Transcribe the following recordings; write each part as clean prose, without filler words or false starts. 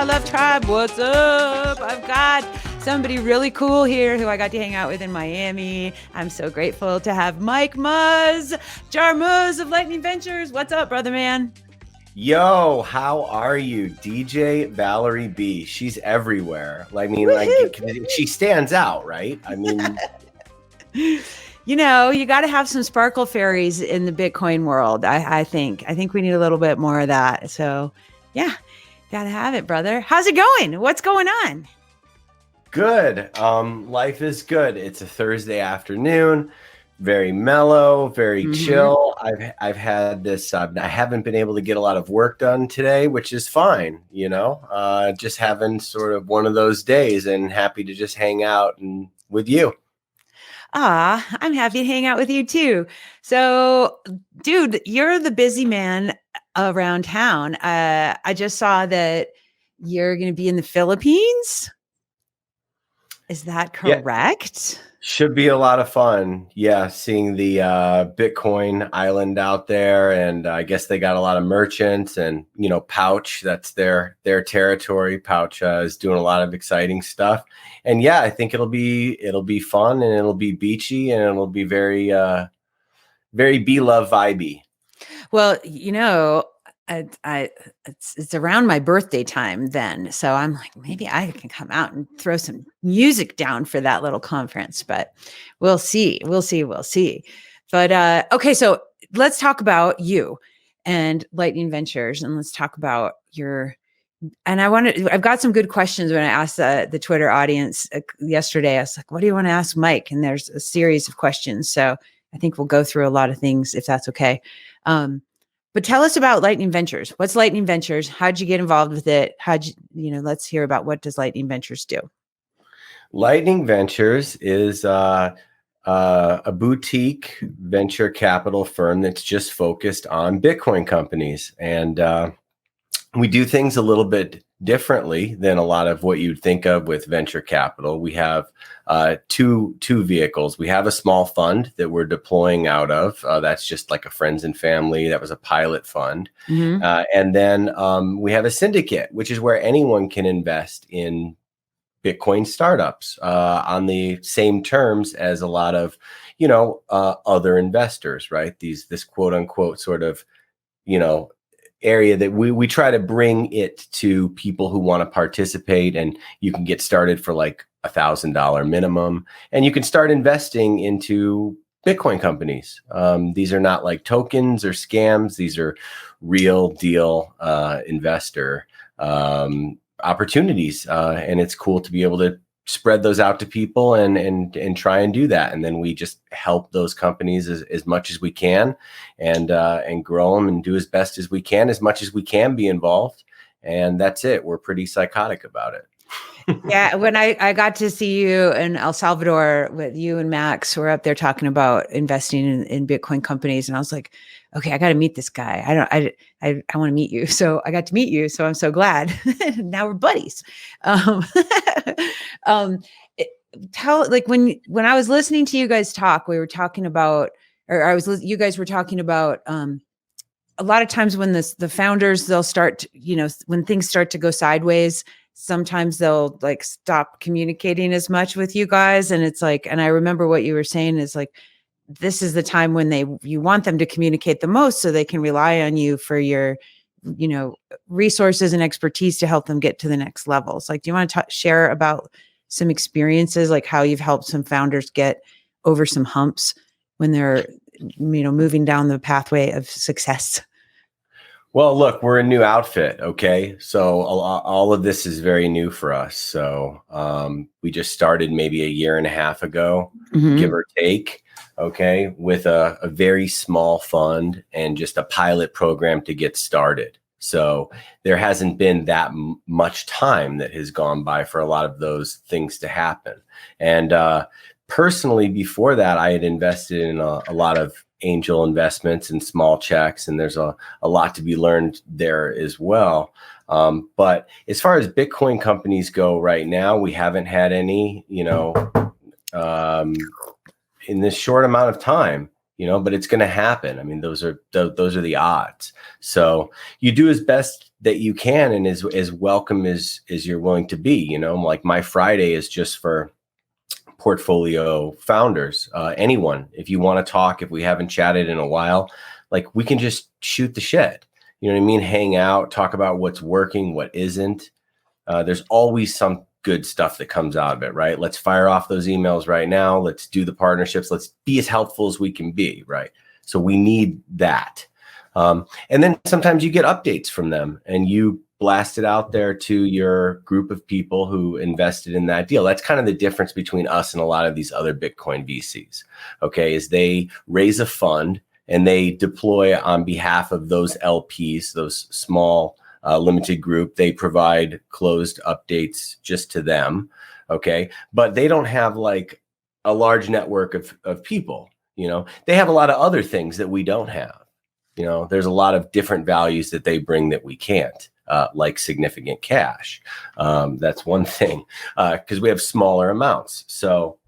Love Tribe. What's up? I've got somebody really cool here who I got to hang out with in Miami. I'm so grateful to have Mike Muzz, Jarmuz of Lightning Ventures. What's up, brother man? Yo, how are you? DJ Valerie B. She's everywhere. She stands out, right? I mean, you know, you got to have some sparkle fairies in the Bitcoin world. I think we need a little bit more of that. So yeah, got to have it, brother. How's it going? What's going on? Good. Life is good. It's a Thursday afternoon. Very mellow, very chill. I've had this, I haven't been able to get a lot of work done today, which is fine. You know, just having sort of one of those days and happy to just hang out and with you. I'm happy to hang out with you too. So dude, you're the busy man around town. I just saw that you're going to be in the Philippines. Is that correct? Yeah. Should be a lot of fun. Yeah, seeing the Bitcoin island out there, and I guess they got a lot of merchants, and you know, Pouch, that's their territory. Pouch is doing a lot of exciting stuff, and yeah, I think it'll be fun, and it'll be beachy, and it'll be very very BLove vibey. Well, you know, it's around my birthday time then. So I'm like, maybe I can come out and throw some music down for that little conference, but we'll see. But, okay. So let's talk about you and Lightning Ventures, and let's talk about I've got some good questions. When I asked the Twitter audience yesterday, I was like, what do you want to ask Mike? And there's a series of questions. So I think we'll go through a lot of things if that's okay. But tell us about Lightning Ventures. What's Lightning Ventures? How'd you get involved with it? Let's hear about what does Lightning Ventures do? Lightning Ventures is a boutique venture capital firm that's just focused on Bitcoin companies. And we do things a little bit differently than a lot of what you'd think of with venture capital. We have two vehicles. We have a small fund that we're deploying out of. That's just like a friends and family. That was a pilot fund. And then we have a syndicate, which is where anyone can invest in Bitcoin startups on the same terms as a lot of, other investors, right? This quote unquote sort of, area that we try to bring it to people who want to participate, and you can get started for like $1,000 minimum, and you can start investing into Bitcoin companies. These are not like tokens or scams. These are real deal investor opportunities, and it's cool to be able to spread those out to people and try and do that. And then we just help those companies as much as we can, and grow them and do as best as we can, as much as we can be involved. And that's it. We're pretty psychotic about it. Yeah. When I got to see you in El Salvador with you and Max, we're up there talking about investing in Bitcoin companies. And I was like, okay, I got to meet this guy. I want to meet you. So I got to meet you. So I'm so glad. Now we're buddies. When I was listening to you guys talk, we were talking about, you guys were talking about, a lot of times when the founders, they'll start, when things start to go sideways, sometimes they'll like stop communicating as much with you guys. And it's like, and I remember what you were saying is like, this is the time when you want them to communicate the most so they can rely on you for your, resources and expertise to help them get to the next levels. Like, do you want to share about some experiences, like how you've helped some founders get over some humps when they're, moving down the pathway of success? Well, look, we're a new outfit. Okay. So all of this is very new for us. So we just started maybe a year and a half ago, give or take. Okay. With a very small fund and just a pilot program to get started. So there hasn't been that much time that has gone by for a lot of those things to happen. And personally, before that, I had invested in a lot of angel investments and small checks, and there's a lot to be learned there as well. But as far as Bitcoin companies go right now, we haven't had any, in this short amount of time, but it's going to happen. I mean, those are the odds. So you do as best that you can, and as welcome as you're willing to be. Like my Friday is just for portfolio founders. Anyone, if you want to talk, if we haven't chatted in a while, like we can just shoot the shit. You know what I mean? Hang out, talk about what's working, what isn't. There's always some good stuff that comes out of it, right? Let's fire off those emails right now. Let's do the partnerships. Let's be as helpful as we can be, right? So we need that. And then sometimes you get updates from them and you blast it out there to your group of people who invested in that deal. That's kind of the difference between us and a lot of these other Bitcoin VCs, okay, is they raise a fund and they deploy on behalf of those LPs, those small limited group. They provide closed updates just to them, okay? But they don't have like a large network of people, They have a lot of other things that we don't have. There's a lot of different values that they bring that we can't, like significant cash. That's one thing, because we have smaller amounts. So,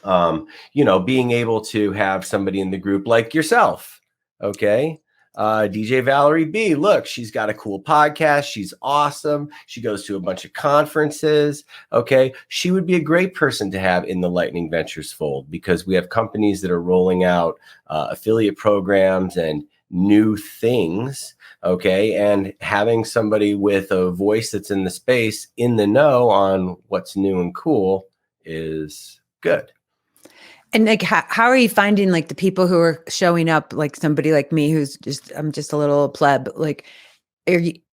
being able to have somebody in the group like yourself, okay? DJ Valerie B, look, she's got a cool podcast. She's awesome. She goes to a bunch of conferences. Okay. She would be a great person to have in the Lightning Ventures fold, because we have companies that are rolling out affiliate programs and new things. Okay. And having somebody with a voice that's in the space, in the know on what's new and cool is good. And like, how are you finding like the people who are showing up, like somebody like me, I'm just a little pleb, like,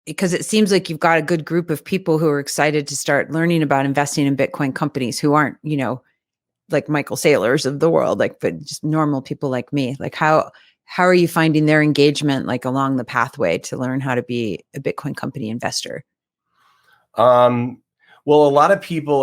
because it seems like you've got a good group of people who are excited to start learning about investing in Bitcoin companies who aren't, like Michael Saylors of the world, like, but just normal people like me. Like how are you finding their engagement, like along the pathway to learn how to be a Bitcoin company investor? Well, a lot of people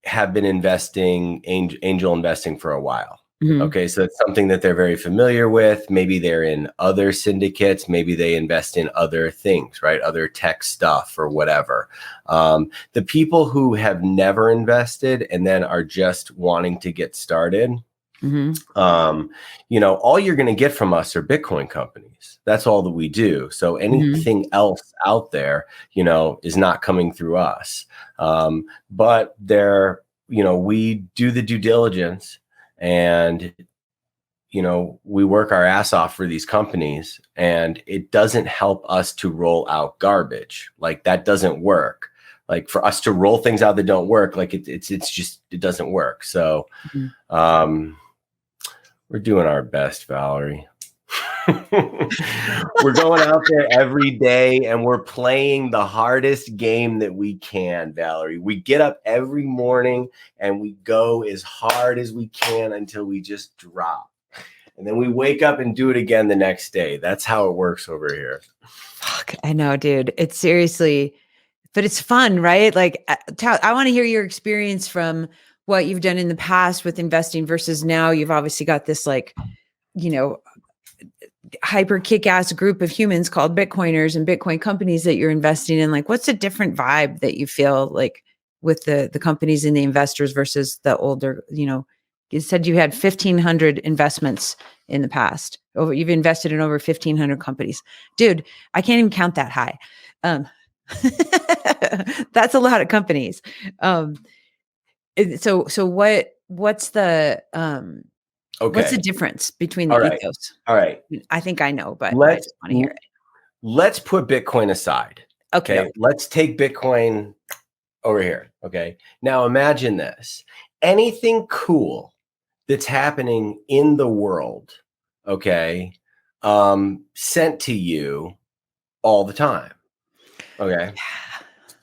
have been investing, angel investing for a while. Mm-hmm. Okay. So it's something that they're very familiar with. Maybe they're in other syndicates. Maybe they invest in other things, right? Other tech stuff or whatever. The people who have never invested and then are just wanting to get started, mm-hmm. All you're going to get from us are Bitcoin companies. That's all that we do. So anything mm-hmm. else out there, is not coming through us. But we do the due diligence and, we work our ass off for these companies, and it doesn't help us to roll out garbage. Like that doesn't work. Like for us to roll things out that don't work, like it doesn't work. So, mm-hmm. We're doing our best, Valerie. We're going out there every day and we're playing the hardest game that we can, Valerie. We get up every morning and we go as hard as we can until we just drop. And then we wake up and do it again the next day. That's how it works over here. Fuck, I know, dude. It's seriously, but it's fun, right? Like, I want to hear your experience from what you've done in the past with investing versus now. You've obviously got this like, hyper kick-ass group of humans called Bitcoiners and Bitcoin companies that you're investing in. Like, what's a different vibe that you feel like with the companies and the investors versus the older, you said you had 1,500 investments in the past. You've invested in over 1,500 companies. Dude, I can't even count that high. That's a lot of companies. So what's the what's the difference between the ethos? All right. I think I know, but I just want to hear it. Let's put Bitcoin aside. Okay. Let's take Bitcoin over here. Okay. Now imagine this. Anything cool that's happening in the world, okay, sent to you all the time. Okay.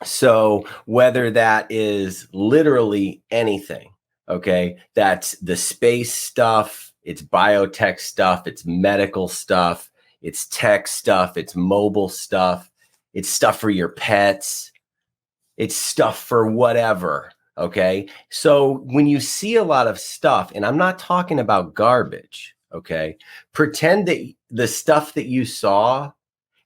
So whether that is literally anything, okay, that's the space stuff, it's biotech stuff, it's medical stuff, it's tech stuff, it's mobile stuff, it's stuff for your pets, it's stuff for whatever, okay? So when you see a lot of stuff, and I'm not talking about garbage, okay, pretend that the stuff that you saw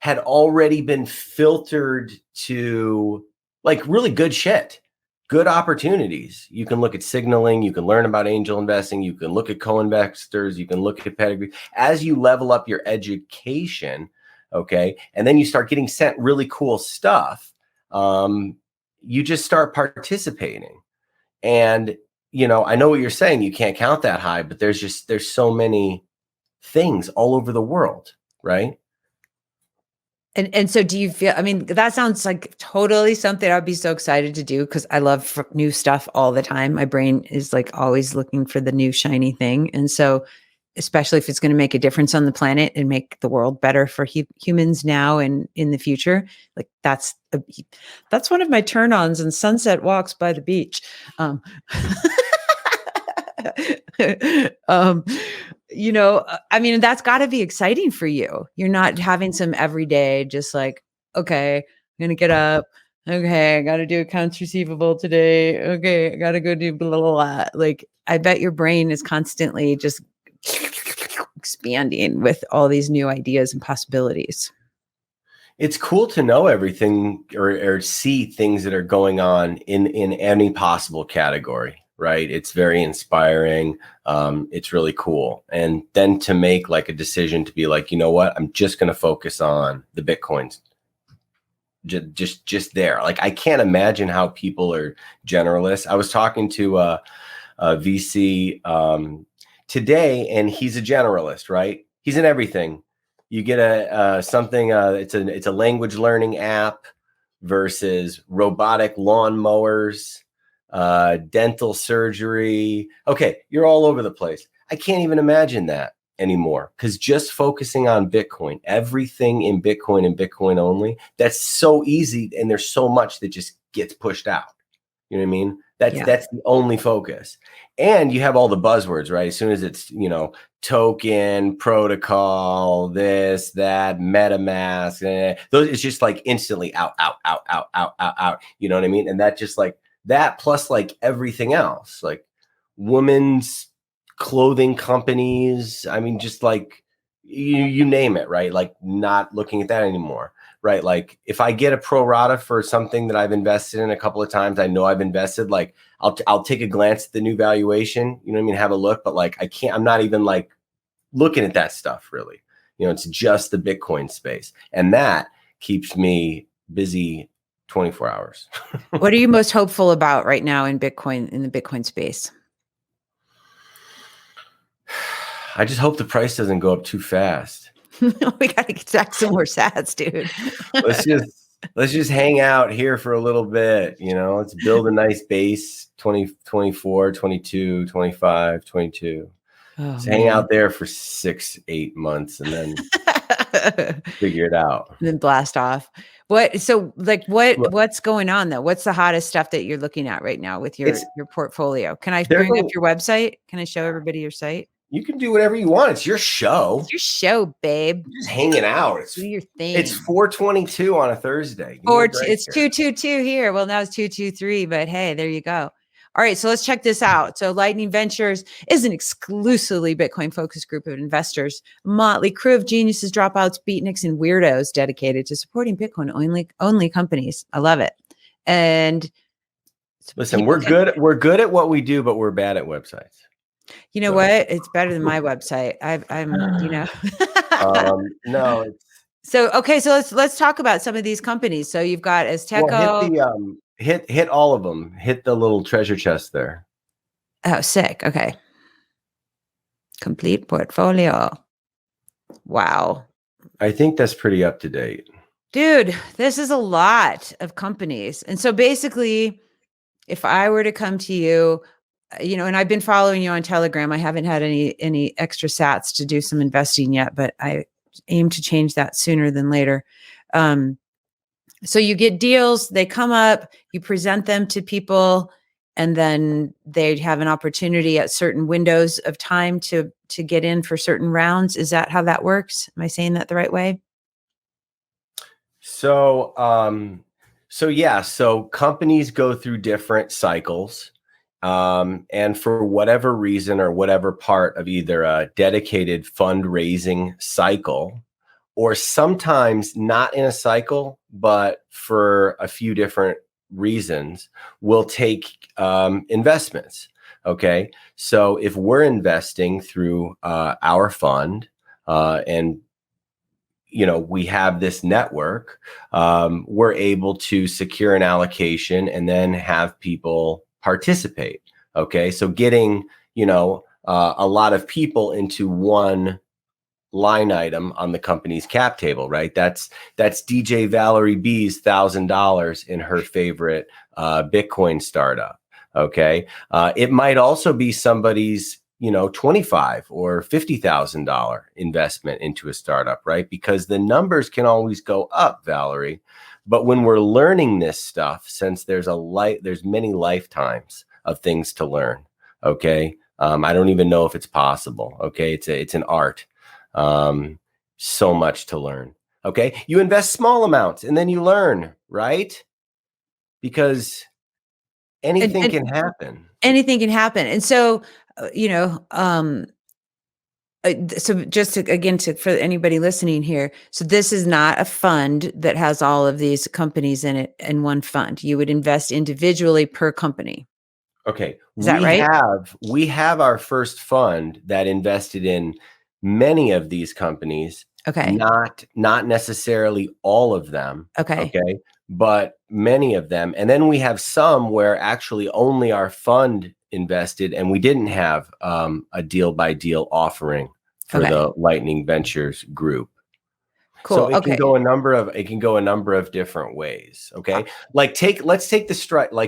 had already been filtered to like really good shit. good opportunities. You can look at signaling, you can learn about angel investing, you can look at co-investors, you can look at pedigree. As you level up your education, okay, and then you start getting sent really cool stuff, you just start participating. And, I know what you're saying, you can't count that high, but there's so many things all over the world, right? And so do you feel, I mean, that sounds like totally something I'd be so excited to do, because I love new stuff all the time. My brain is like always looking for the new shiny thing. And so, especially if it's going to make a difference on the planet and make the world better for humans now and in the future, like that's one of my turn-ons, and sunset walks by the beach. I mean, that's got to be exciting for you. You're not having some everyday, just like, okay, I'm going to get up. Okay, I got to do accounts receivable today. Okay, I got to go do blah, blah, blah. Like, I bet your brain is constantly just expanding with all these new ideas and possibilities. It's cool to know everything or see things that are going on in any possible category, right? It's very inspiring. It's really cool. And then to make like a decision to be like, you know what, I'm just going to focus on the Bitcoins. Just there. Like, I can't imagine how people are generalists. I was talking to a VC today, and he's a generalist, right? He's in everything. You get something. It's a language learning app versus robotic lawnmowers, dental surgery. Okay, you're all over the place. I can't even imagine that anymore, because just focusing on Bitcoin, everything in Bitcoin and Bitcoin only, that's so easy, and there's so much that just gets pushed out. You know what I mean? That's the only focus. And you have all the buzzwords, right? As soon as it's, token, protocol, this, that, MetaMask, those, it's just like instantly out. You know what I mean? And that just like that, plus like everything else, like women's clothing companies. I mean, just like you name it, right? Like, not looking at that anymore. Right. Like, if I get a pro rata for something that I've invested in a couple of times, I know I've invested, like, I'll take a glance at the new valuation, you know what I mean? Have a look, but like, I'm not even like looking at that stuff really. It's just the Bitcoin space. And that keeps me busy 24 hours. What are you most hopeful about right now in Bitcoin, in the Bitcoin space? I just hope the price doesn't go up too fast. We got to get some more sats, dude. let's just hang out here for a little bit. Let's build a nice base. 2024, 22, 25, 22. Just hang out there for 6-8 months and then figure it out. And then blast off. What's going on though? What's the hottest stuff that you're looking at right now with your portfolio? Can I bring up your website? Can I show everybody your site? You can do whatever you want. It's your show. It's your show, babe. You're just hanging out. Do your thing. It's 4:22 on a Thursday. It's 2:22 here. Well, now it's 2:23, but hey, there you go. All right, so let's check this out. So Lightning Ventures is an exclusively Bitcoin-focused group of investors, a motley crew of geniuses, dropouts, beatniks, and weirdos dedicated to supporting Bitcoin-only companies. I love it. And listen, we're good at what we do, but we're bad at websites. You know what? It's better than my website. No. So, okay. So let's talk about some of these companies. So you've got Azteco. Well, hit all of them. Hit the little treasure chest there. Oh, sick. Okay. Complete portfolio. Wow. I think that's pretty up to date. Dude, this is a lot of companies. And so basically, if I were to come to you, and I've been following you on Telegram. I haven't had any extra sats to do some investing yet, but I aim to change that sooner than later. So you get deals, they come up, you present them to people, and then they have an opportunity at certain windows of time to get in for certain rounds. Is that how that works? Am I saying that the right way? So companies go through different cycles. And for whatever reason or whatever part of either a dedicated fundraising cycle, or sometimes not in a cycle, but for a few different reasons will take investments. Okay. So if we're investing through our fund and we have this network, we're able to secure an allocation and then have people participate. Okay. So getting, a lot of people into one line item on the company's cap table, right? That's DJ Valerie B's $1,000 in her favorite Bitcoin startup. Okay. It might also be somebody's, $25 or $50,000 investment into a startup, right? Because the numbers can always go up, Valerie. But when we're learning this stuff, since there's many lifetimes of things to learn. Okay. I don't even know if it's possible. Okay. It's an art. So much to learn. Okay. You invest small amounts and then you learn, right? Because anything can happen. Anything can happen. And so, so just for anybody listening here, so this is not a fund that has all of these companies in it in one fund. You would invest individually per company. Okay. Is that right? We have our first fund that invested in many of these companies. Okay. Not necessarily all of them. Okay. Okay. But many of them. And then we have some where actually only our fund invested and we didn't have a deal by deal offering for the Lightning Ventures group. Cool. So it can go a number of different ways. Okay. Let's take the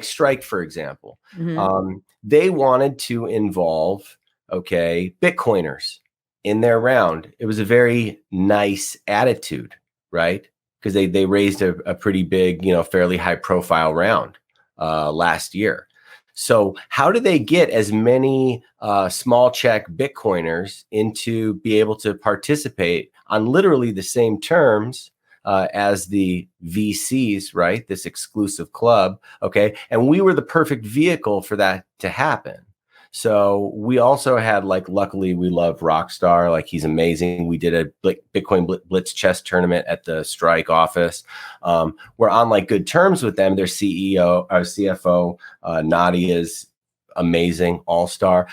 Strike, for example. Mm-hmm. They wanted to involve, Bitcoiners in their round. It was a very nice attitude, right? Because they raised a pretty big, fairly high profile round last year. So how do they get as many small check Bitcoiners into be able to participate on literally the same terms as the VCs, right? This exclusive club. Okay. And we were the perfect vehicle for that to happen. So we also had luckily we love Rockstar. He's amazing. We did a Bitcoin Blitz chess tournament at the Strike office. We're on good terms with them. Their CEO, our CFO, Nadia's amazing, all-star.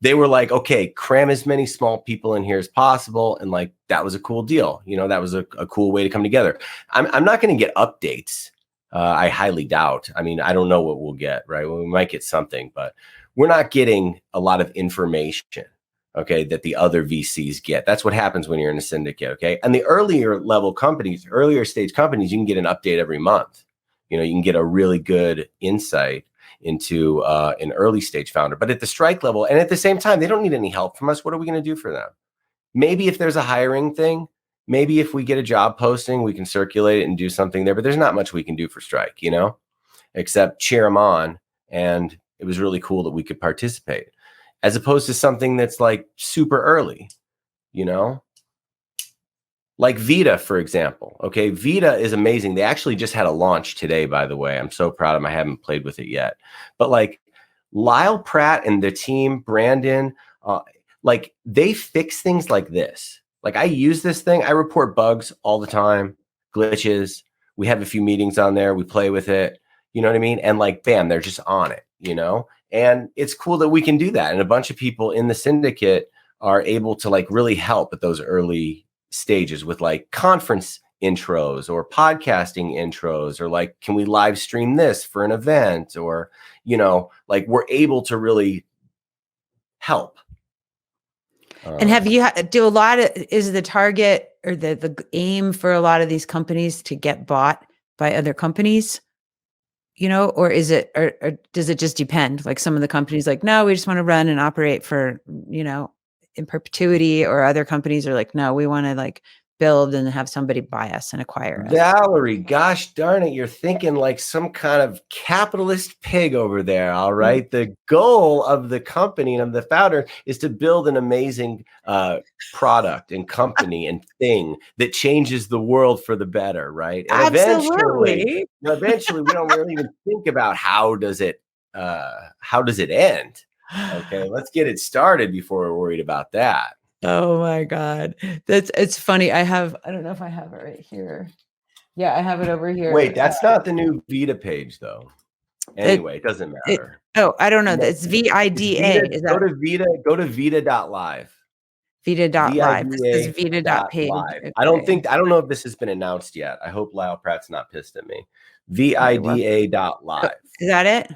They were okay, cram as many small people in here as possible. And that was a cool deal. That was a cool way to come together. I'm not going to get updates. I highly doubt. I mean, I don't know what we'll get, right? Well, we might get something, but we're not getting a lot of information, that the other VCs get. That's what happens when you're in a syndicate, okay? And the earlier stage companies, you can get an update every month. You can get a really good insight into an early stage founder. But at the Strike level, and at the same time, they don't need any help from us. What are we going to do for them? Maybe if there's a hiring thing, maybe if we get a job posting, we can circulate it and do something there. But there's not much we can do for Strike, except cheer them on. And it was really cool that we could participate, as opposed to something that's super early, like Vita, for example. Okay. Vita is amazing. They actually just had a launch today, by the way. I'm so proud of them. I haven't played with it yet, but Lyle Pratt and the team, Brandon, they fix things like this. I use this thing. I report bugs all the time, glitches. We have a few meetings on there. We play with it. You know what I mean? And bam, they're just on it, and it's cool that we can do that. And a bunch of people in the syndicate are able to really help at those early stages with conference intros or podcasting intros, or can we live stream this for an event, or, we're able to really help. And have you is the target or the aim for a lot of these companies to get bought by other companies? Or is it, or does it just depend? Some of the companies no, we just want to run and operate for, in perpetuity, or other companies are no, we want to build and have somebody buy us and acquire us. Valerie, gosh darn it, you're thinking like some kind of capitalist pig over there. All right. Mm-hmm. The goal of the company and of the founder is to build an amazing product and company and thing that changes the world for the better, right? And absolutely. Eventually we don't really even think about how does it end. Okay, let's get it started before we're worried about that. Oh my God. It's funny. I don't know if I have it right here. Yeah, I have it over here. Wait, that's not the new Vita page though. Anyway, it doesn't matter. I don't know. No, It's VIDA. Vita, Is go that to Vita, go to Vita.live. Vita.live? This is Vita.page. Vida.live. Okay. I don't know if this has been announced yet. I hope Lyle Pratt's not pissed at me. Okay, well, vida.live. is that it?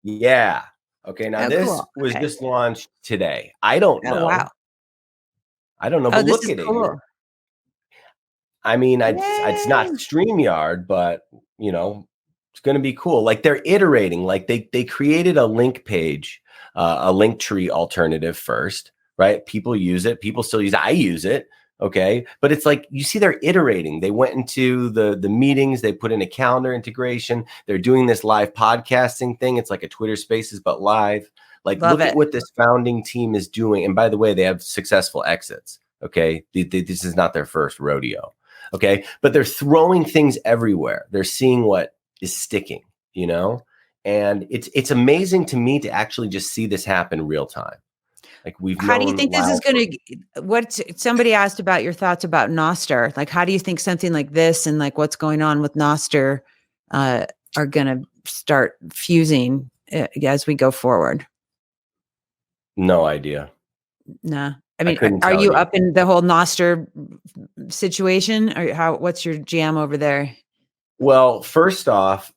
Yeah. Okay. Now this Cool. was Okay. just launched today. I don't know. Wow. I don't know, Oh, but this look is at it. cool. I mean, it's not Yay. StreamYard, but you know, it's going to be cool. Like they're iterating. Like they created a link page, a link tree alternative first, right? People use it. People still use it. I use it. Okay, but it's like you see they're iterating. They went into the meetings. They put in a calendar integration. They're doing this live podcasting thing. It's like a Twitter Spaces but live. Like Love look it. at what this founding team is doing. And by the way, they have successful exits. Okay, this is not their first rodeo. Okay. But they're throwing things everywhere. They're seeing what is sticking, you know? And it's amazing to me to actually just see this happen real time. Like we've How do you known think this is going to, what somebody asked about your thoughts about Noster? Like, how do you think something like this and like what's going on with Noster are going to start fusing as we go forward? No idea. Nah. I mean, couldn't are tell you you. up in the whole Noster situation, or what's your jam over there? Well, first off,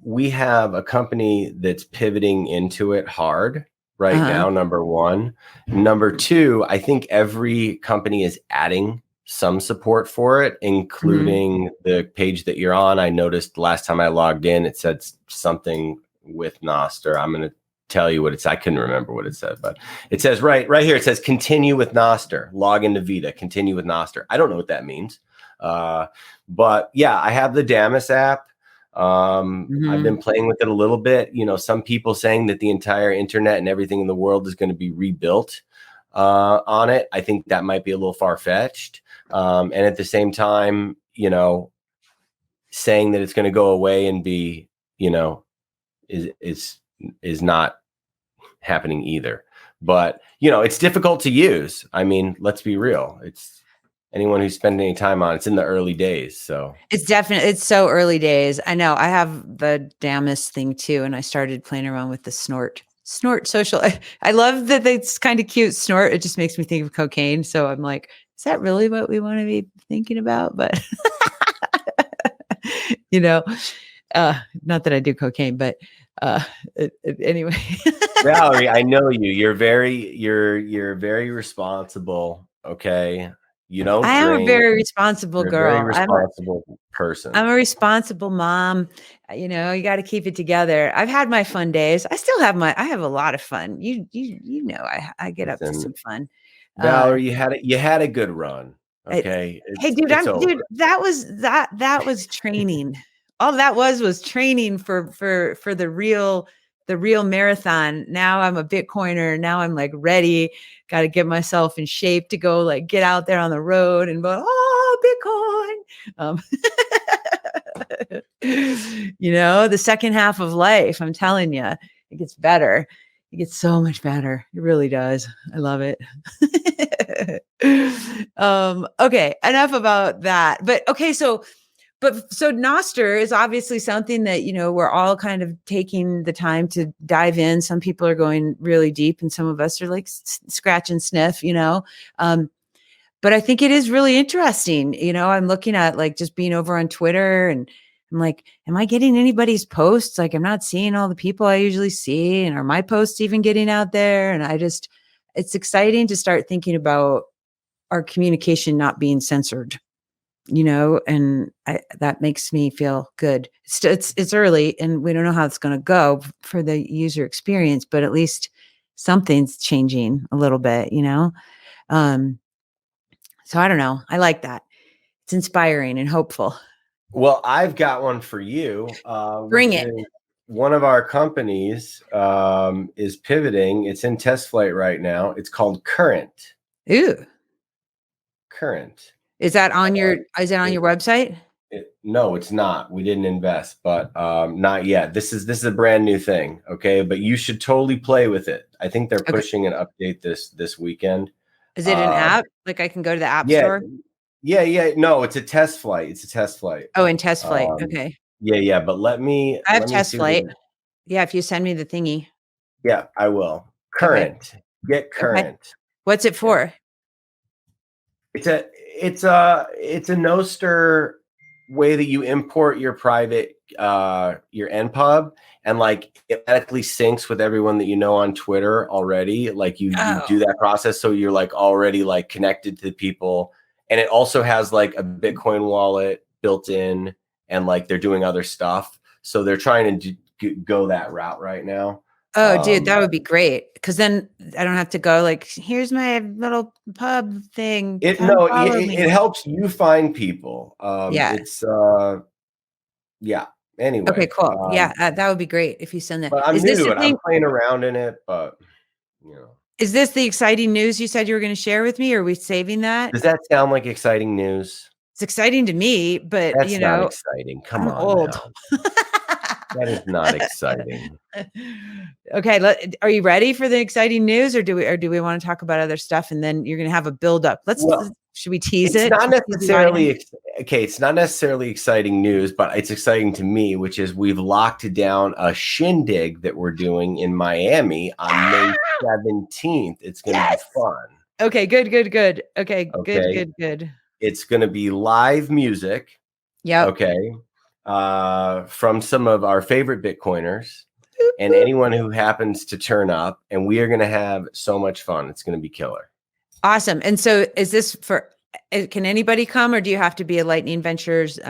we have a company that's pivoting into it hard right now, number one. Number two, I think every company is adding some support for it, including the page that you're on. I noticed last time I logged in, it said something with Noster. I'm going to tell you what it's. I couldn't remember what it said, but it says right here. It says continue with Noster. Log into Vita. Continue with Noster. I don't know what that means, but yeah, I have the Damus app. I've been playing with it a little bit. You know, some people saying that the entire internet and everything in the world is going to be rebuilt on it. I think that might be a little far fetched. And at the same time, you know, saying that it's going to go away and be, you know, is not happening either. But you know, it's difficult to use. I mean, let's be real. It's anyone who's spending any time on it's in the early days. So it's so early days. I know I have the Damus thing too, and I started playing around with the snort social. I love that it's kind of cute. Snort. It just makes me think of cocaine. So I'm like, is that really what we want to be thinking about? But you know, not that I do cocaine, but anyway. Valerie, I know you. You're very responsible. Okay. You don't I am drink. a very responsible girl. Very responsible person. I'm a responsible mom. You know, you got to keep it together. I've had my fun days. I still have I have a lot of fun. You know, I get up to some fun. Valerie, you had a good run. Okay. Hey, dude, that was training. All that was training for the real marathon. Now I'm a Bitcoiner. Now I'm like ready. Got to get myself in shape to go like get out there on the road and go, oh, Bitcoin. You know, the second half of life, I'm telling you, it gets better. It gets so much better. It really does. I love it. Okay, enough about that. But okay, so Noster is obviously something that, you know, we're all kind of taking the time to dive in. Some people are going really deep and some of us are like scratch and sniff, you know. But I think it is really interesting. You know, I'm looking at like just being over on Twitter and I'm like, am I getting anybody's posts? Like, I'm not seeing all the people I usually see. And are my posts even getting out there? And it's exciting to start thinking about our communication not being censored, you know, and that makes me feel good. It's early and we don't know how it's going to go for the user experience, but at least something's changing a little bit, you know? So I don't know. I like that. It's inspiring and hopeful. Well, I've got one for you. Bring it. One of our companies is pivoting. It's in test flight right now. It's called Current. Ooh. Current. Is that on your website? No, it's not. We didn't invest, but not yet. This is a brand new thing. Okay. But you should totally play with it. I think they're pushing an update this weekend. Is it an app? Like I can go to the app yeah, store? Yeah. No, it's a test flight. It's a test flight. Oh, in test flight. Um, Okay. yeah. But I have let me test see what flight. Yeah, if you send me the thingy. yeah, I will. Okay. Current. Get Okay. current. What's it Yeah. for? It's a no stir way that you import your private your NPub, and like it automatically syncs with everyone that you know on Twitter already. Like you Oh. do that process, so you're like already like connected to the people, and it also has like a Bitcoin wallet built in, and like they're doing other stuff. So they're trying to go that route right now. Oh, dude, that would be great. Because then I don't have to go like, here's my little pub thing. Come follow me. It helps you find people. Yeah. It's yeah. Okay, Anyway, cool. Yeah, that would be great if you send that. but I'm Is new this to the it. I'm thing? playing around in it, but you know. Is this the exciting news you said you were going to share with me? Or are we saving that? Does that sound like exciting news? It's exciting to me, but That's not exciting. Come I'm on old. now. That is not exciting. Okay, are you ready for the exciting news, or do we want to talk about other stuff and then you're going to have a build up? Should we tease It's it? not Tease the audience? necessarily okay. It's not necessarily exciting news, but it's exciting to me, which is we've locked down a shindig that we're doing in Miami on May 17th. It's going to be fun. Okay, good. Okay, Okay. good. It's going to be live music. Yeah. Okay. From some of our favorite Bitcoiners and anyone who happens to turn up, and we are going to have so much fun. It's going to be killer. Awesome. And so is this can anybody come, or do you have to be a Lightning Ventures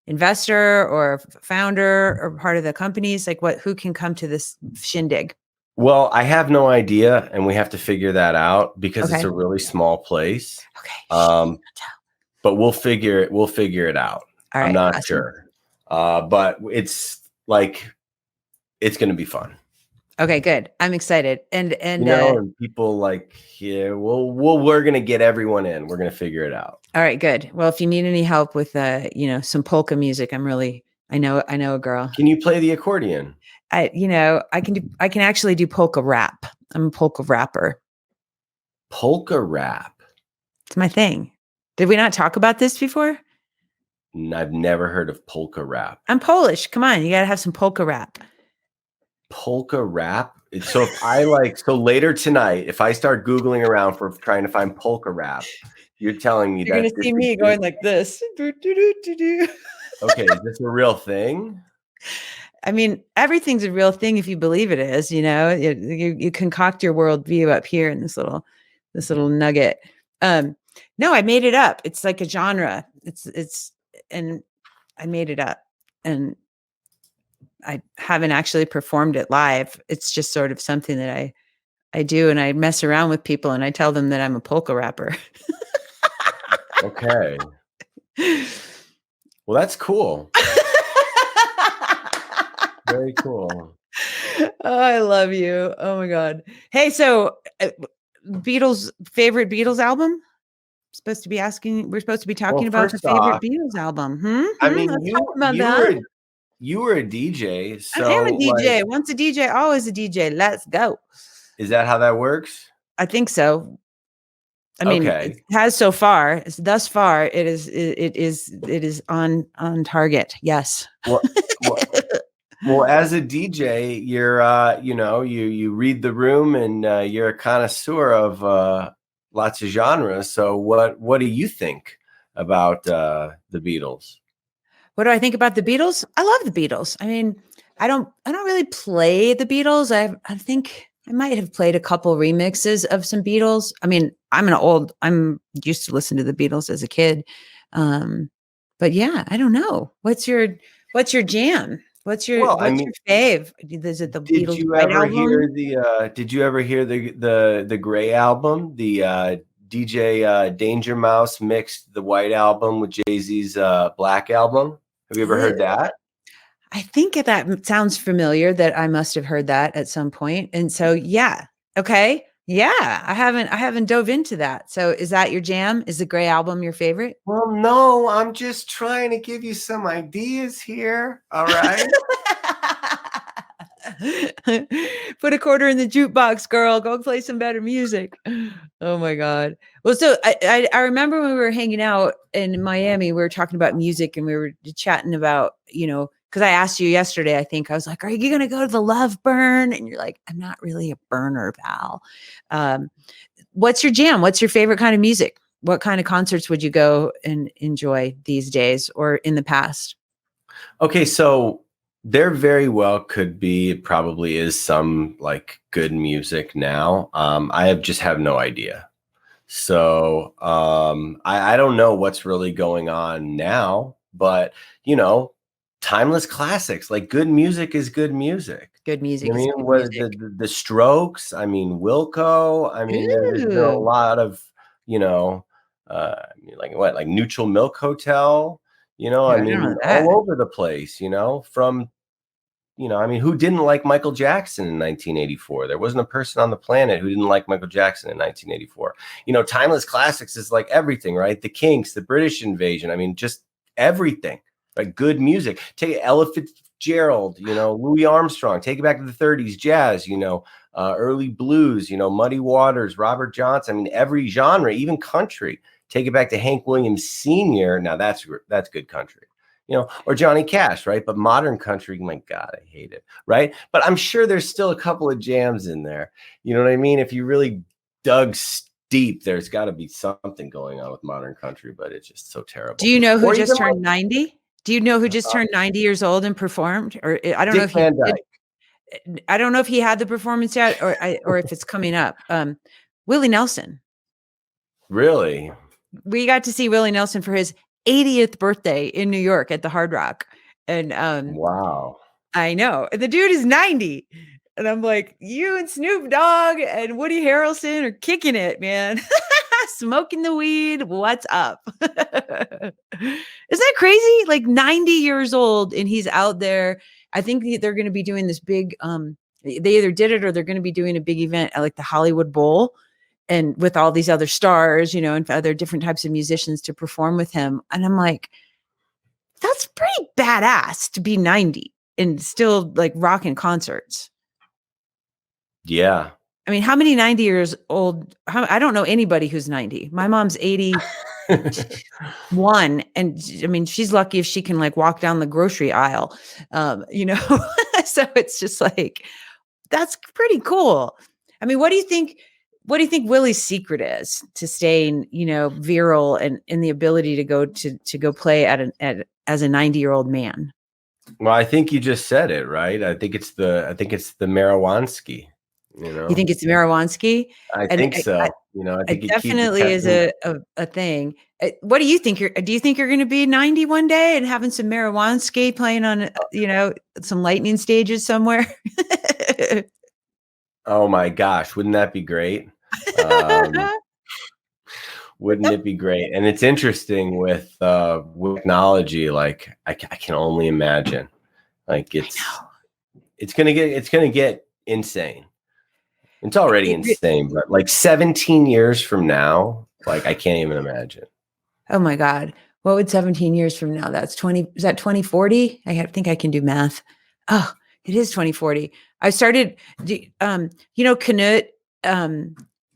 investor or founder or part of the companies? Like who can come to this shindig? Well, I have no idea, and we have to figure that out because it's Okay. a really small place. Okay. But we'll figure it out. All right. I'm not Awesome. sure. But it's going to be fun. Okay, good. I'm excited. And and people like, yeah, we're going to get everyone in. We're going to figure it out. All right, good. Well, if you need any help with some polka music, I know a girl. Can you play the accordion? I can actually do polka rap. I'm a polka rapper. Polka rap. It's my thing. Did we not talk about this before? I've never heard of polka rap. I'm Polish. Come on, you got to have some polka rap. Polka rap. So so later tonight, if I start Googling around for trying to find polka rap, you're telling me you're going to see me going like this. Okay, is this a real thing? I mean, everything's a real thing if you believe it is. You concoct your worldview up here in this little nugget. No, I made it up. It's like a genre. And I made it up, and I haven't actually performed it live. It's just sort of something that I do, and I mess around with people and I tell them that I'm a polka rapper. Okay. Well, that's cool. Very cool. Oh, I love you. Oh my God. Hey, so favorite Beatles album? We're supposed to be talking about the favorite Beatles album. I mean, you were a DJ. So I am a DJ. Once a DJ, always a DJ. Let's go. Is that how that works? I think so. I mean, it has so far. Thus far, it is on target. Yes. Well, as a DJ, you're you read the room, and you're a connoisseur of lots of genres. So what do you think about the Beatles? What do I think about the Beatles? I love the Beatles. I mean, I don't really play the Beatles. I think I might have played a couple remixes of some Beatles. I mean, I'm used to listen to the Beatles as a kid. But yeah, I don't know. What's your jam? What's your fave? Is it the Beatles? Did you ever hear the Gray album? The DJ Danger Mouse mixed the White album with Jay-Z's Black album. Have you ever heard that? I think that sounds familiar, that I must have heard that at some point. And so, yeah. Okay. Yeah. I haven't dove into that. So is that your jam? Is the Gray album your favorite? Well, no, I'm just trying to give you some ideas here. All right. Put a quarter in the jukebox, girl. Go play some better music. Oh my God. Well, so I remember when we were hanging out in Miami, we were talking about music and we were chatting about, because I asked you yesterday, I think I was like, are you going to go to the Love Burn? And you're like, I'm not really a burner, pal. What's your jam? What's your favorite kind of music? What kind of concerts would you go and enjoy these days or in the past? Okay, so there very well could be, probably is some like good music now. I just have no idea. So I don't know what's really going on now, but timeless classics, like good music is good music. Good music I is mean, good what music. the Strokes, I mean, Wilco, I mean, there's been a Ooh. lot of, like Neutral Milk Hotel, I I don't mean, know that. all over the place, from, I mean, who didn't like Michael Jackson in 1984? There wasn't a person on the planet who didn't like Michael Jackson in 1984. Timeless classics is like everything, right? The Kinks, the British Invasion. I mean, just everything, like good music. Take Ella Fitzgerald, Louis Armstrong, take it back to the 30s, jazz, early blues, Muddy Waters, Robert Johnson. I mean, every genre, even country. Take it back to Hank Williams Sr. Now that's good country. Or Johnny Cash, right? But modern country, my God, I hate it, right? But I'm sure there's still a couple of jams in there. You know what I mean? If you really dug deep, there's got to be something going on with modern country, but it's just so terrible. Do you know who Or just even turned 90? Do you know who just turned 90 years old and performed? Or I don't know Dick if he Van did. Dyke. I don't know if he had the performance yet or if it's coming up. Willie Nelson. Really? We got to see Willie Nelson for his 80th birthday in New York at the Hard Rock. And Wow. I know. The dude is 90. And I'm like, you and Snoop Dogg and Woody Harrelson are kicking it, man. Smoking the weed. What's up? Is that crazy? Like 90 years old and he's out there. I think they're going to be doing this big, they either did it or they're going to be doing a big event at like the Hollywood Bowl and with all these other stars, and other different types of musicians to perform with him. And I'm like, that's pretty badass to be 90 and still like rocking concerts. Yeah. I mean, how many 90 years old? I don't know anybody who's 90. My mom's 81. And I mean, she's lucky if she can like walk down the grocery aisle, so it's just like, that's pretty cool. I mean, what do you think Willie's secret is to staying, viral and in the ability to go play as a 90-year-old man? Well, I think you just said it, right? I think it's the marijuanski, You think it's the marijuanski? I And think so. I think it definitely is a thing. What do you think? Do you think you're going to be 90 one day and having some marijuanski playing on, some lightning stages somewhere? Oh my gosh, wouldn't that be great? Wouldn't it be great? And it's interesting with technology. Like I can only imagine. Like it's gonna get insane. It's already insane, but like 17 years from now, like I can't even imagine. Oh my God. What would 17 years from now? Is that 2040? I think I can do math. Oh, it is 2040. I started, Knut,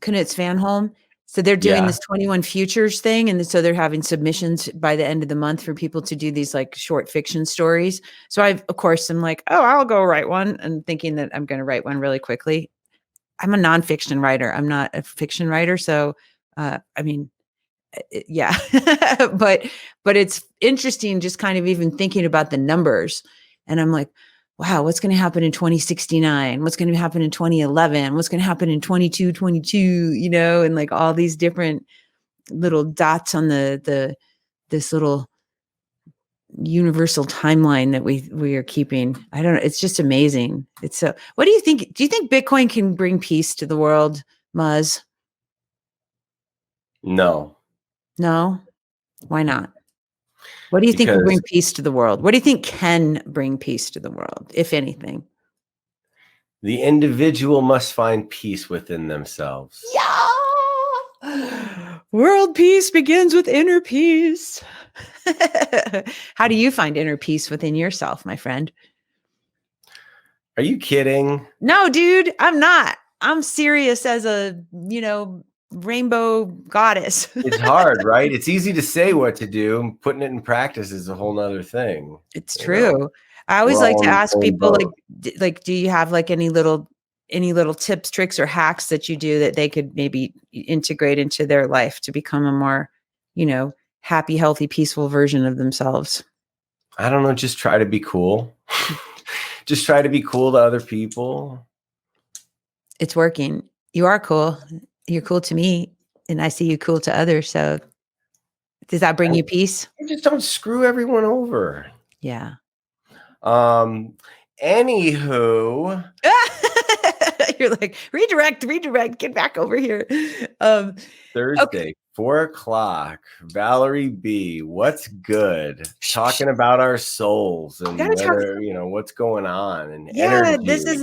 Knut's Van Holm. So they're doing this 21 Futures thing. And so they're having submissions by the end of the month for people to do these like short fiction stories. So I'm like, oh, I'll go write one, and thinking that I'm going to write one really quickly. I'm a nonfiction writer. I'm not a fiction writer. So, yeah, but it's interesting just kind of even thinking about the numbers. And I'm like, wow, what's going to happen in 2069? What's going to happen in 2011? What's going to happen in 22, and like all these different little dots on this little universal timeline that we are keeping. I don't know. It's just amazing. It's so, what do you think? Do you think Bitcoin can bring peace to the world, Muzz? No. Why not? What do you think will bring peace to the world? What do you think can bring peace to the world, if anything? The individual must find peace within themselves. Yeah. World peace begins with inner peace. How do you find inner peace within yourself, my friend? Are you kidding? No, dude, I'm not. I'm serious as a, rainbow goddess. It's hard, right? It's easy to say what to do. Putting it in practice is a whole nother thing. It's You know, true. I always we're like all to in the ask same people boat. do you have like any little tips, tricks, or hacks that you do that they could maybe integrate into their life to become a more, happy, healthy, peaceful version of themselves? I don't know. Just try to be cool. Just try to be cool to other people. It's working. You are cool. You're cool to me, and I see you cool to others. So does that bring you peace? You just don't screw everyone over. Yeah. Anywho, You're like, redirect, get back over here. Thursday, 4:00. Valerie B, what's good? Talking about our souls and whether, what's going on and energy. This is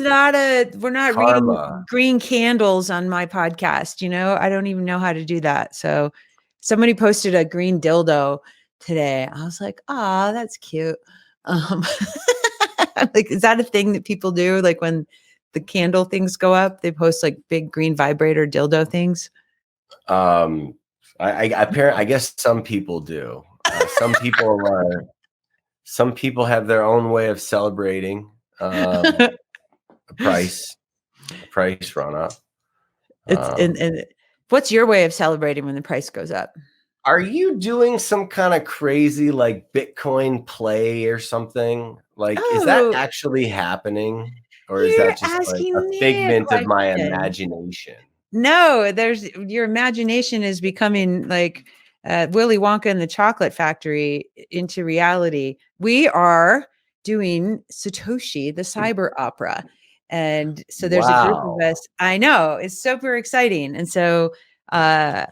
we're not karma. reading green candles on my podcast. I don't even know how to do that. So somebody posted a green dildo today. I was like, oh, that's cute. Like, is that a thing that people do? Like when the candle things go up, they post like big green vibrator dildo things. I guess some people do. Some people have their own way of celebrating a price run up. And what's your way of celebrating when the price goes up? Are you doing some kind of crazy like Bitcoin play or something? Like, is that actually happening? Or is that just like a figment of my imagination? No, your imagination is becoming like Willy Wonka and the Chocolate Factory into reality. We are doing Satoshi, the cyber opera. And so there's a group of us. I know, it's super exciting. And so, Tomer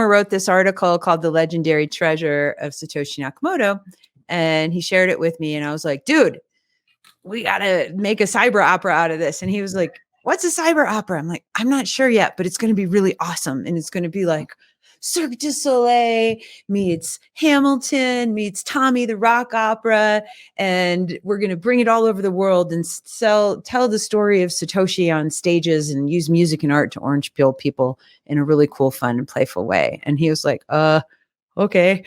wrote this article called The Legendary Treasure of Satoshi Nakamoto. And he shared it with me. And I was like, dude, we got to make a cyber opera out of this. And he was like, what's a cyber opera? I'm like, I'm not sure yet, but it's going to be really awesome. And it's going to be like Cirque du Soleil meets Hamilton meets Tommy the Rock Opera. And we're going to bring it all over the world and tell the story of Satoshi on stages and use music and art to orange pill people in a really cool, fun, and playful way. And he was like, okay.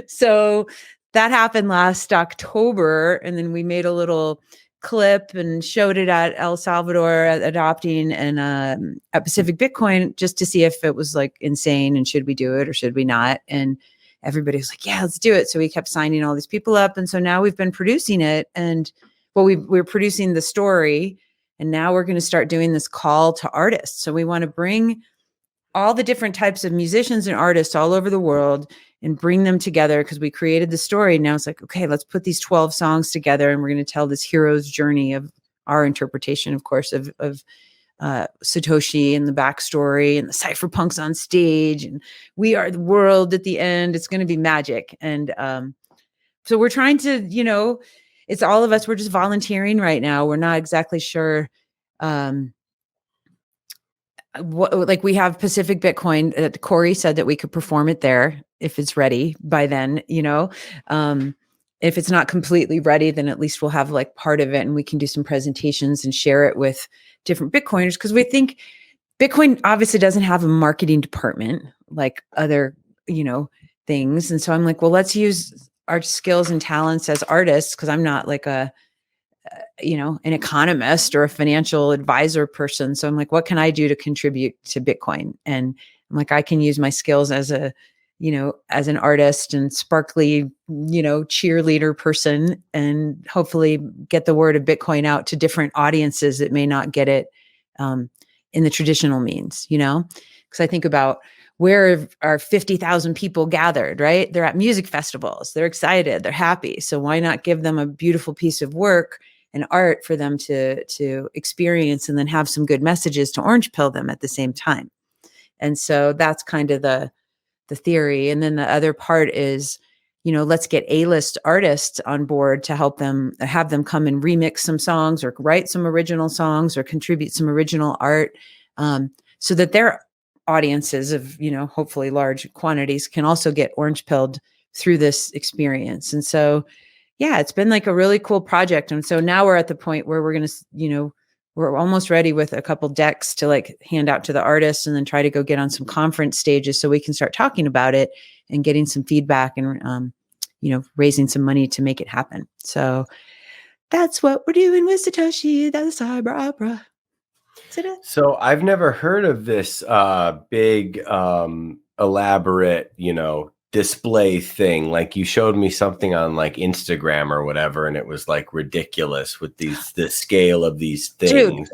So that happened last October. And then we made a little clip and showed it at El Salvador at Adopting and at Pacific Bitcoin just to see if it was like insane and should we do it or should we not. And everybody was like, yeah, let's do it. So we kept signing all these people up. And so now we've been producing it. And we're producing the story. And now we're going to start doing this call to artists. So we want to bring all the different types of musicians and artists all over the world and bring them together because we created the story. Now it's like, okay, let's put these 12 songs together and we're going to tell this hero's journey of our interpretation, of course, of Satoshi and the backstory and the cypherpunks on stage and We Are the World at the end. It's going to be magic. And so we're trying to, it's all of us. We're just volunteering right now. We're not exactly sure like we have Pacific Bitcoin. Corey said that we could perform it there if it's ready by then, if it's not completely ready, then at least we'll have like part of it and we can do some presentations and share it with different Bitcoiners. Cause we think Bitcoin obviously doesn't have a marketing department like other, things. And so I'm like, well, let's use our skills and talents as artists. Cause I'm not like an economist or a financial advisor person. So I'm like, what can I do to contribute to Bitcoin? And I'm like, I can use my skills as as an artist and sparkly, cheerleader person and hopefully get the word of Bitcoin out to different audiences that may not get it in the traditional means, because I think about where are 50,000 people gathered, right? They're at music festivals. They're excited. They're happy. So why not give them a beautiful piece of work and art for them to experience and then have some good messages to orange pill them at the same time. And so that's kind of the theory. And then the other part is, let's get A-list artists on board to help them, have them come and remix some songs or write some original songs or contribute some original art so that their audiences of, hopefully large quantities can also get orange pilled through this experience. And so, yeah, it's been like a really cool project. And so now we're at the point where we're going to, we're almost ready with a couple decks to like hand out to the artists and then try to go get on some conference stages so we can start talking about it and getting some feedback and, raising some money to make it happen. So that's what we're doing with Satoshi, the cyber opera. So I've never heard of this big, elaborate, display thing. Like you showed me something on like Instagram or whatever, and it was like ridiculous with the scale of these things. Dude,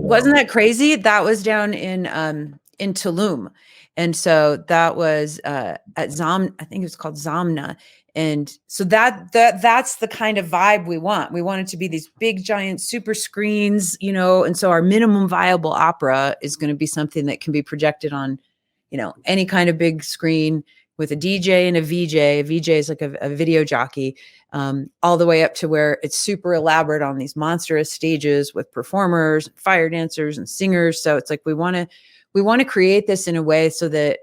wasn't that crazy? That was down in Tulum. And so that was at I think it was called Zamna. And so that's the kind of vibe we want. We want it to be these big, giant super screens, and so our minimum viable opera is going to be something that can be projected on, any kind of big screen with a DJ and a VJ. A VJ is like a video jockey, all the way up to where it's super elaborate on these monstrous stages with performers, fire dancers, and singers. So it's like we want to create this in a way so that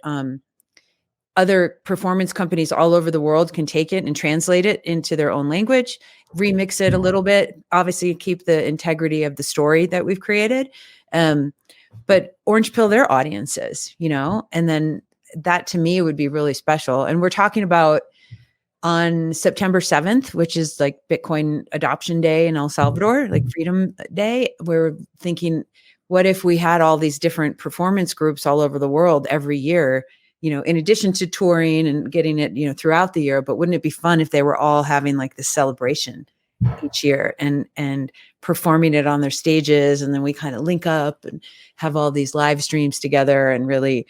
other performance companies all over the world can take it and translate it into their own language, remix it a little bit, obviously keep the integrity of the story that we've created. But Orange Pill their audiences, and then that to me would be really special. And we're talking about on September 7th, which is like Bitcoin adoption day in El Salvador, like Freedom Day. We're thinking, what if we had all these different performance groups all over the world every year, in addition to touring and getting it, throughout the year, but wouldn't it be fun if they were all having like this celebration each year and performing it on their stages? And then we kind of link up and have all these live streams together and really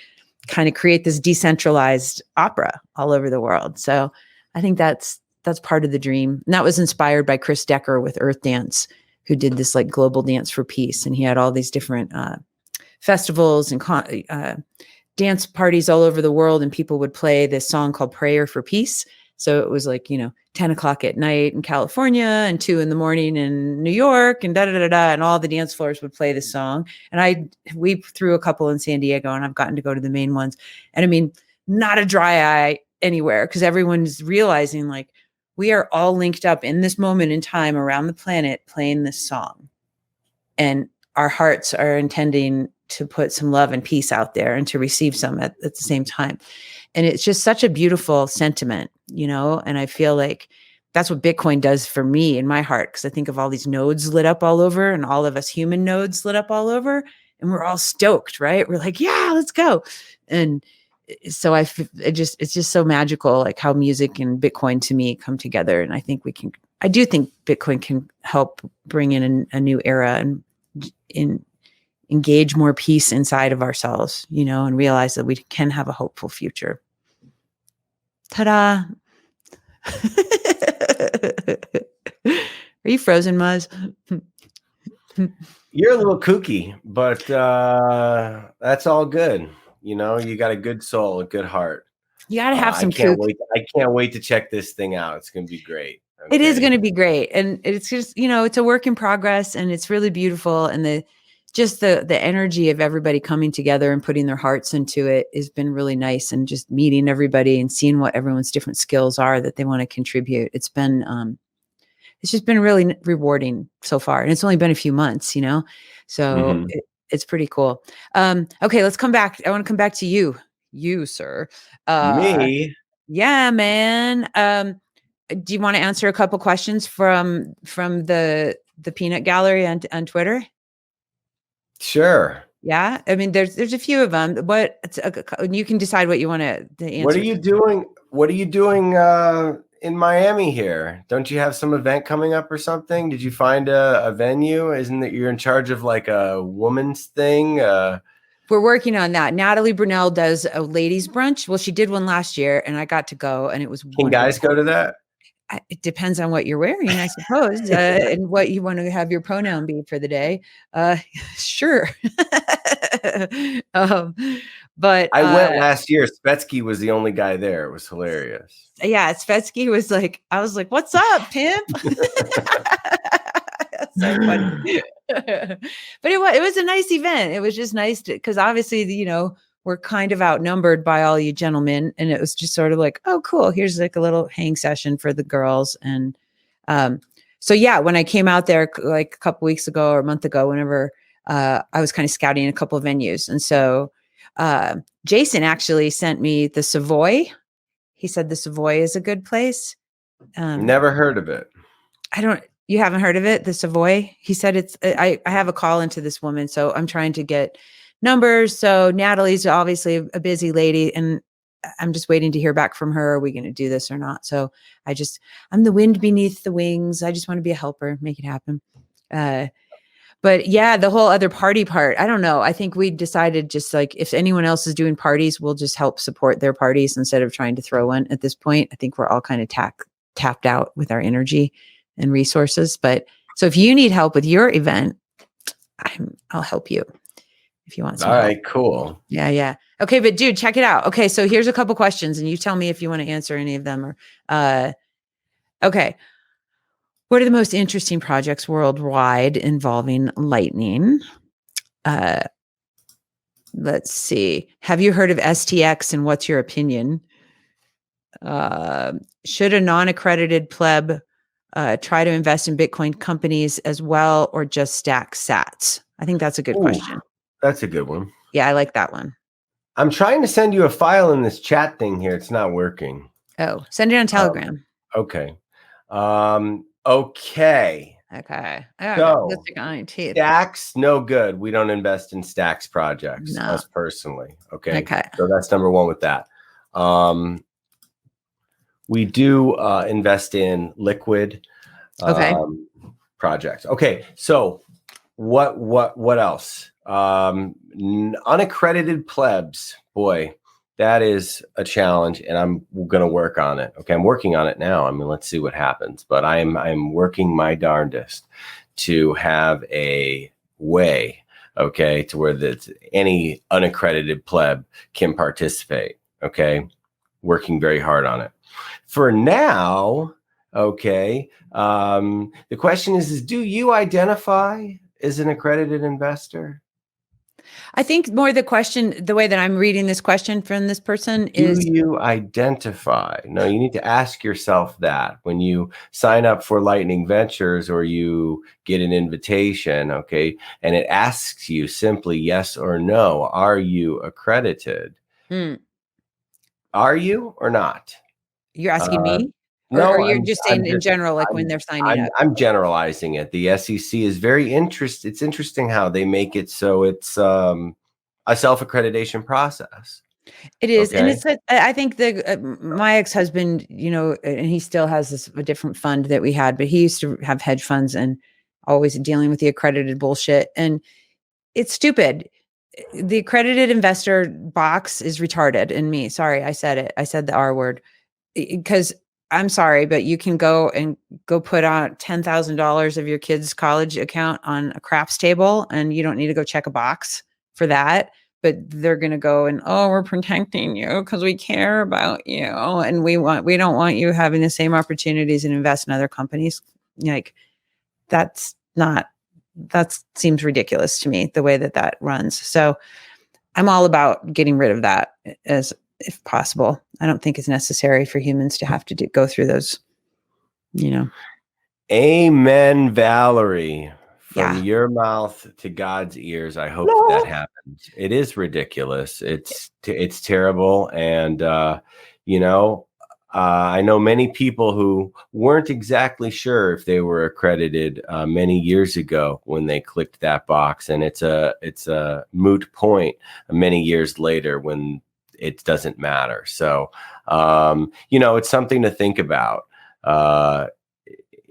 kind of create this decentralized opera all over the world. So I think that's part of the dream. And that was inspired by Chris Decker with Earth Dance, who did this like global dance for peace. And he had all these different festivals and dance parties all over the world, and people would play this song called Prayer for Peace. So it was like, 10 o'clock at night in California and 2 a.m. in New York and and all the dance floors would play this song. And we threw a couple in San Diego, and I've gotten to go to the main ones. And I mean, not a dry eye anywhere, because everyone's realizing like we are all linked up in this moment in time around the planet playing this song. And our hearts are intending to put some love and peace out there and to receive some at the same time. And it's just such a beautiful sentiment, and I feel like that's what Bitcoin does for me in my heart. Cause I think of all these nodes lit up all over and all of us human nodes lit up all over, and we're all stoked, right? We're like, yeah, let's go. And so it's just so magical, like how music and Bitcoin to me come together. And I do think Bitcoin can help bring in a new era and engage more peace inside of ourselves, and realize that we can have a hopeful future. Ta-da. Are you frozen, Muzz? You're a little kooky, but that's all good. You got a good soul, a good heart. You got to have some I can't wait to check this thing out. It's going to be great. Okay. It is going to be great. And it's just, it's a work in progress, and it's really beautiful. And the energy of everybody coming together and putting their hearts into it has been really nice, and just meeting everybody and seeing what everyone's different skills are that they want to contribute. It's been, it's just been really rewarding so far. And it's only been a few months, so it's pretty cool. Okay, let's come back. I want to come back to you, sir. Me? Yeah, man. Do you want to answer a couple questions from the peanut gallery on Twitter? Sure. Yeah. I mean, there's a few of them. You can decide what you want to answer. What are you doing in Miami here? Don't you have some event coming up or something? Did you find a venue? Isn't it you're in charge of like a woman's thing? We're working on that. Natalie Brunell does a ladies brunch. Well, she did one last year, and I got to go, and it was wonderful. Can guys go to that? It depends on what you're wearing, I suppose, and what you want to have your pronoun be for the day. Sure. But I went last year. Spetsky was the only guy there. It was hilarious. Yeah. Spetsky was like, I was like, what's up, pimp? That's so funny. But it was a nice event. It was just nice because obviously, we're kind of outnumbered by all you gentlemen. And it was just sort of like, oh, cool. Here's like a little hang session for the girls. And So yeah, when I came out there like a couple weeks ago or a month ago, whenever I was kind of scouting a couple of venues. And so Jason actually sent me the Savoy. He said the Savoy is a good place. Never heard of it. You haven't heard of it? The Savoy? He said I have a call into this woman. So I'm trying to get numbers. So Natalie's obviously a busy lady and I'm just waiting to hear back from her. Are we going to do this or not? So I'm the wind beneath the wings. I just want to be a helper, make it happen. But yeah, the whole other party part, I don't know. I think we decided just like if anyone else is doing parties, we'll just help support their parties instead of trying to throw one at this point. I think we're all kind of tapped out with our energy and resources. But so if you need help with your event, I'll help you if you want some help. Right, cool. Yeah. Okay, but dude, check it out. Okay, so here's a couple questions and you tell me if you want to answer any of them or okay. What are the most interesting projects worldwide involving lightning? Let's see. Have you heard of STX and what's your opinion? Should a non-accredited pleb try to invest in Bitcoin companies as well or just stack sats? I think that's a good question. That's a good one. Yeah, I like that one. I'm trying to send you a file in this chat thing here. It's not working. Oh, send it on Telegram. Okay. Okay. So, stacks, no good. We don't invest in stacks projects, us personally. Okay. So that's number one with that. We do invest in liquid projects. Okay. So what else? Unaccredited plebs. Boy, that is a challenge, and I'm going to work on it. Okay, I'm working on it now. I mean, let's see what happens. But I'm working my darndest to have a way, okay, to where any unaccredited pleb can participate. Okay, working very hard on it. For now, okay, the question is do you identify as an accredited investor? I think more the question, the way that I'm reading this question from this person is, do you identify? No, you need to ask yourself that when you sign up for Lightning Ventures or you get an invitation, okay, and it asks you simply yes or no, are you accredited? Are you or not? You're asking me? No, or you're just saying in general, like when they're signing up? I'm generalizing it. The SEC is very interesting. It's interesting how they make it so it's a self-accreditation process. It is. Okay? And I think my ex-husband, and he still has a different fund that we had, but he used to have hedge funds and always dealing with the accredited bullshit. And it's stupid. The accredited investor box is retarded in me. Sorry, I said it. I said the R word because I'm sorry, but you can go put on $10,000 of your kid's college account on a craps table and you don't need to go check a box for that. But they're going to go and, we're protecting you because we care about you. And we don't want you having the same opportunities and invest in other companies. Like that seems ridiculous to me, the way that runs. So I'm all about getting rid of that if possible. I don't think it's necessary for humans to have to go through those, Amen, Valerie. From your mouth to God's ears. I hope that happens. It is ridiculous. It's terrible. And, I know many people who weren't exactly sure if they were accredited many years ago when they clicked that box. And it's a moot point many years later when it doesn't matter. So, it's something to think about.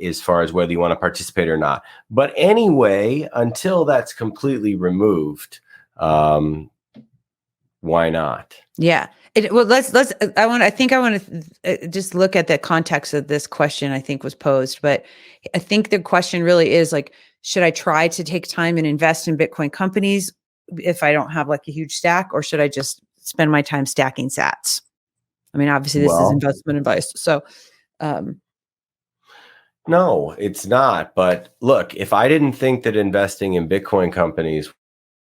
As far as whether you want to participate or not. But anyway, until that's completely removed, why not? Yeah. I think I want to just look at the context of this question I think was posed, but I think the question really is like, should I try to take time and invest in Bitcoin companies if I don't have like a huge stack, or should I just spend my time stacking sats? I mean, obviously this is investment advice. So, no, it's not. But look, if I didn't think that investing in Bitcoin companies would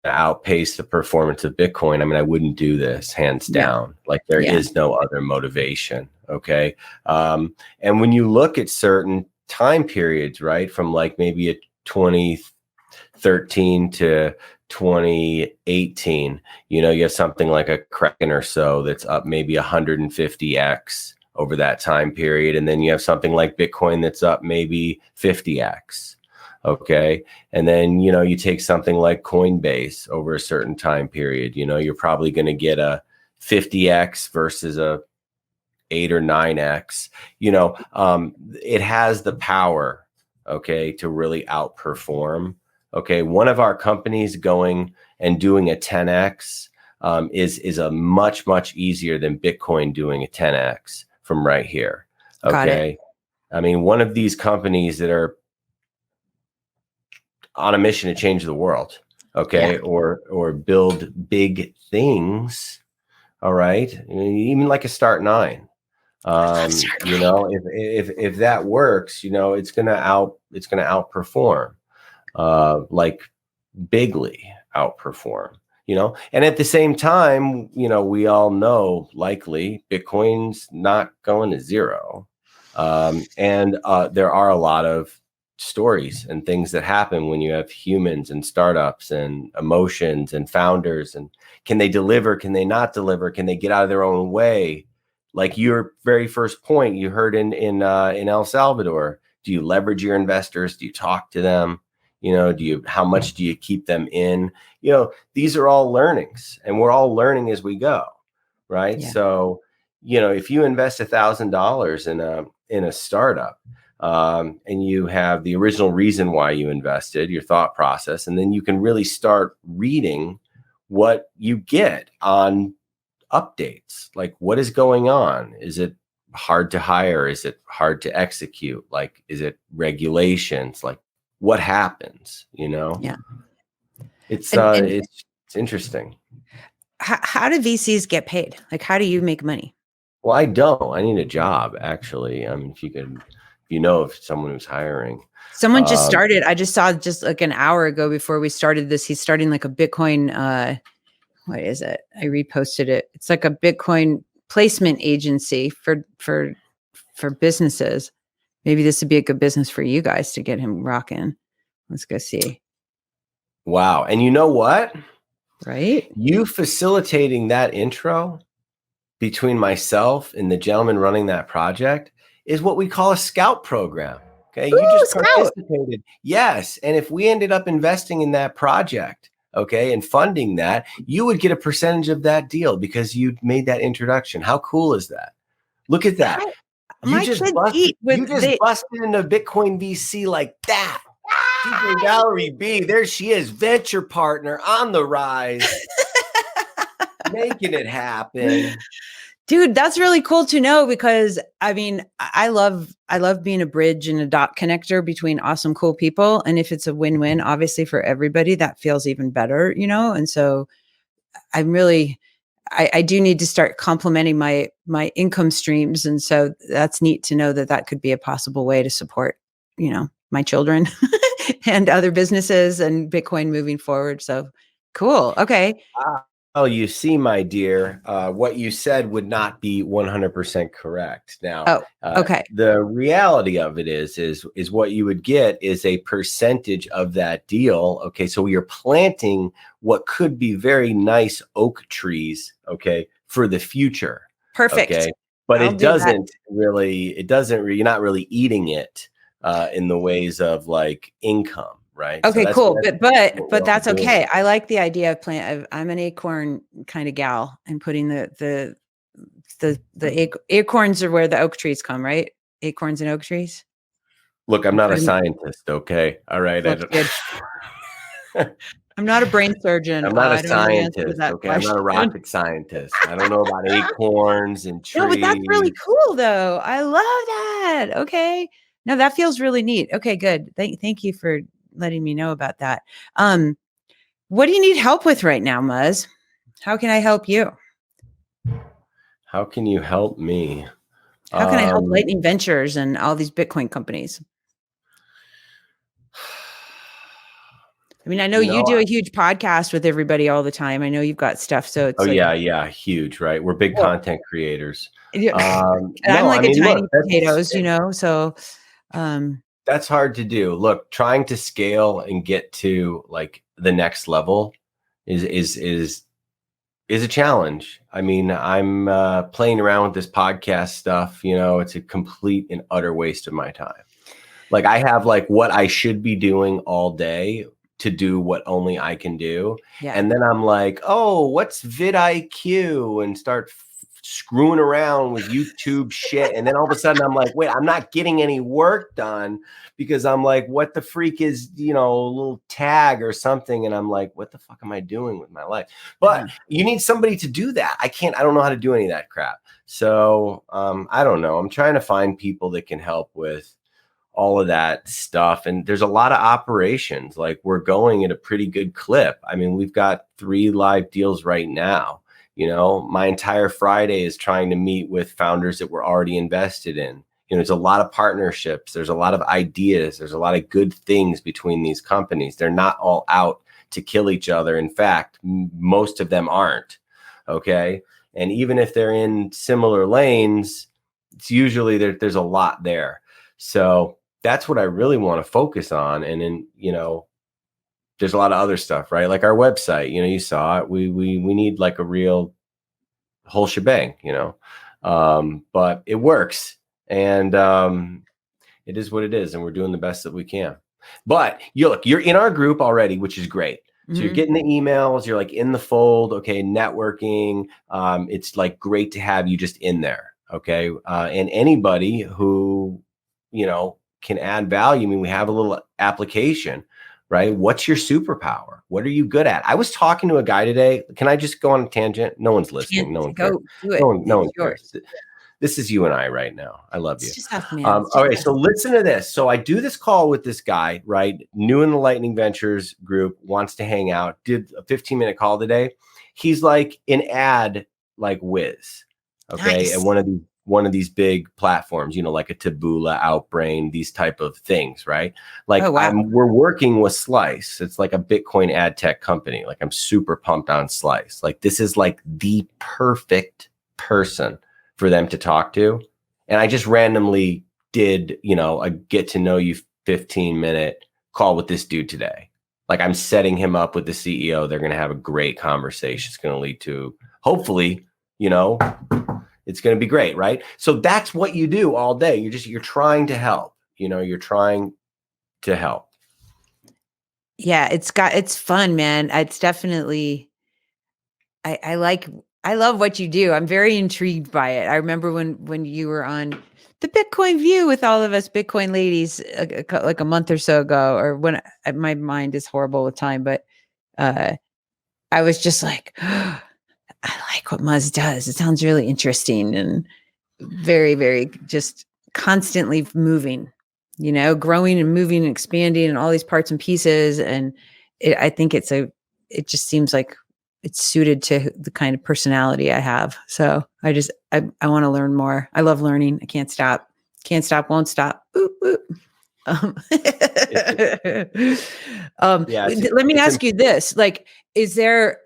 outpace the performance of Bitcoin, I mean, I wouldn't do this hands down. Like there is no other motivation. Okay. And when you look at certain time periods, right? From like maybe a 2013 to 2018, you know, you have something like a Kraken or so that's up maybe 150x over that time period. And then you have something like Bitcoin that's up maybe 50x. Okay. And then, you know, you take something like Coinbase over a certain time period, you know, you're probably going to get a 50x versus a 8 or 9x. You know, it has the power, okay, to really outperform. Okay. One of our companies going and doing a 10x is a much easier than Bitcoin doing a 10x from right here. Okay. I mean, one of these companies that are on a mission to change the world, okay, Yeah. or build big things. All right. Even like a Start9. You know, if that works, you know, it's gonna outperform, like bigly outperform, you know. And at the same time, you know, we all know likely Bitcoin's not going to zero. And there are a lot of stories and things that happen when you have humans and startups and emotions and founders, and can they deliver? Can they not deliver? Can they get out of their own way? Like your very first point you heard in El Salvador, do you leverage your investors? Do you talk to them? You know, how much do you keep them in? You know, these are all learnings, and we're all learning as we go, right? Yeah. So, you know, if you invest $1,000 in a startup, and you have the original reason why you invested, your thought process, and then you can really start reading what you get on updates, like what is going on. Is it hard to hire? Is it hard to execute? Like, is it regulations? Like, what happens? You know? Yeah. It's interesting. How do VCs get paid? Like, how do you make money? Well, I need a job, actually. I mean, if you know of someone who's hiring. Someone just started. I just saw just like an hour ago before we started this. He's starting like a Bitcoin. What is it? I reposted it. It's like a Bitcoin placement agency for businesses. Maybe this would be a good business for you guys to get him rocking. Let's go see. Wow. And you know what? Right? You facilitating that intro between myself and the gentleman running that project is what we call a scout program. Okay. You just participated. Yes. And if we ended up investing in that project, okay, and funding that, you would get a percentage of that deal because you made that introduction. How cool is that? Look at that. You just busted into Bitcoin VC like that. DJ Valerie B, there she is, venture partner on the rise, making it happen. Dude, that's really cool to know, because I mean, I love being a bridge and a dot connector between awesome, cool people. And if it's a win-win, obviously for everybody, that feels even better, you know? And so I'm really, I do need to start complementing my income streams. And so that's neat to know that could be a possible way to support, you know, my children and other businesses and Bitcoin moving forward. So cool. Okay. Oh, you see, my dear, what you said would not be 100% correct. Now, okay. The reality of it is what you would get is a percentage of that deal. Okay, so you're planting what could be very nice oak trees. Okay, for the future. Perfect. Okay, but it doesn't really. You're not really eating it in the ways of like income. Right. Okay, so cool. But that's okay. I like the idea of I'm an acorn kind of gal, and putting the acorns are where the oak trees come, right? Acorns and oak trees. Look, I'm not a scientist. Okay. All right. I'm not a brain surgeon. I'm not a scientist. Okay. I'm not a rocket scientist. I don't know about acorns and trees. No, but that's really cool though. I love that. Okay. No, that feels really neat. Okay, good. Thank you for letting me know about that. What do you need help with right now, Muzz? How can I help you? How can you help me? How can I help Lightning Ventures and all these Bitcoin companies? I mean, I know you do a huge podcast with everybody all the time. I know you've got stuff. So it's yeah, huge, right? We're big content creators. I'm like a tiny potatoes, you know. So That's hard to do. Look, trying to scale and get to like the next level is a challenge. I mean, I'm playing around with this podcast stuff. It's a complete and utter waste of my time. Like I have like what I should be doing all day to do what only I can do. Yeah. And then I'm like, oh, what's vidIQ, and start screwing around with YouTube shit. And then all of a sudden I'm like, wait, I'm not getting any work done because I'm like, what the freak is, a little tag or something. And I'm like, what the fuck am I doing with my life? But you need somebody to do that. I don't know how to do any of that crap. So I don't know. I'm trying to find people that can help with all of that stuff. And there's a lot of operations. Like we're going at a pretty good clip. I mean, we've got 3 live deals right now. My entire Friday is trying to meet with founders that we're already invested in. There's a lot of partnerships. There's a lot of ideas. There's a lot of good things between these companies. They're not all out to kill each other. In fact, most of them aren't. Okay. And even if they're in similar lanes, it's usually there's a lot there. So that's what I really want to focus on. And then, there's a lot of other stuff, right? Like our website, you saw it. We need like a real whole shebang, but it works, and it is what it is. And we're doing the best that we can. But you're in our group already, which is great. So you're getting the emails, you're like in the fold. Okay. Networking. It's like great to have you just in there. Okay. And anybody who, can add value. I mean, we have a little application, right? What's your superpower? What are you good at? I was talking to a guy today. Can I just go on a tangent? No one's listening. No one cares. Do it. No one cares. This is you and I right now. I love you. It's just us, man. All right. So listen to this. So I do this call with this guy, right? New in the Lightning Ventures group, wants to hang out. Did a 15-minute call today. He's like an ad, like Whiz. Okay. Nice. And one of these big platforms, like a Taboola, Outbrain, these type of things, right? Like we're working with Slice. It's like a Bitcoin ad tech company. Like I'm super pumped on Slice. Like this is like the perfect person for them to talk to. And I just randomly did, a get to know you 15-minute call with this dude today. Like I'm setting him up with the CEO. They're going to have a great conversation. It's going to lead to, hopefully, it's going to be great, right? So that's what you do all day. You're trying to help, you're trying to help. Yeah, it's fun, man. It's definitely, I love what you do. I'm very intrigued by it. I remember when you were on the Bitcoin View with all of us Bitcoin ladies, like a month or so ago, or when my mind is horrible with time, but I was just like, I like what Muzz does. It sounds really interesting and very, very just constantly moving, growing and moving and expanding and all these parts and pieces. And I think it just seems like it's suited to the kind of personality I have. So I want to learn more. I love learning. I can't stop, won't stop. Ooh, ooh. Let me ask you this. Like, is there,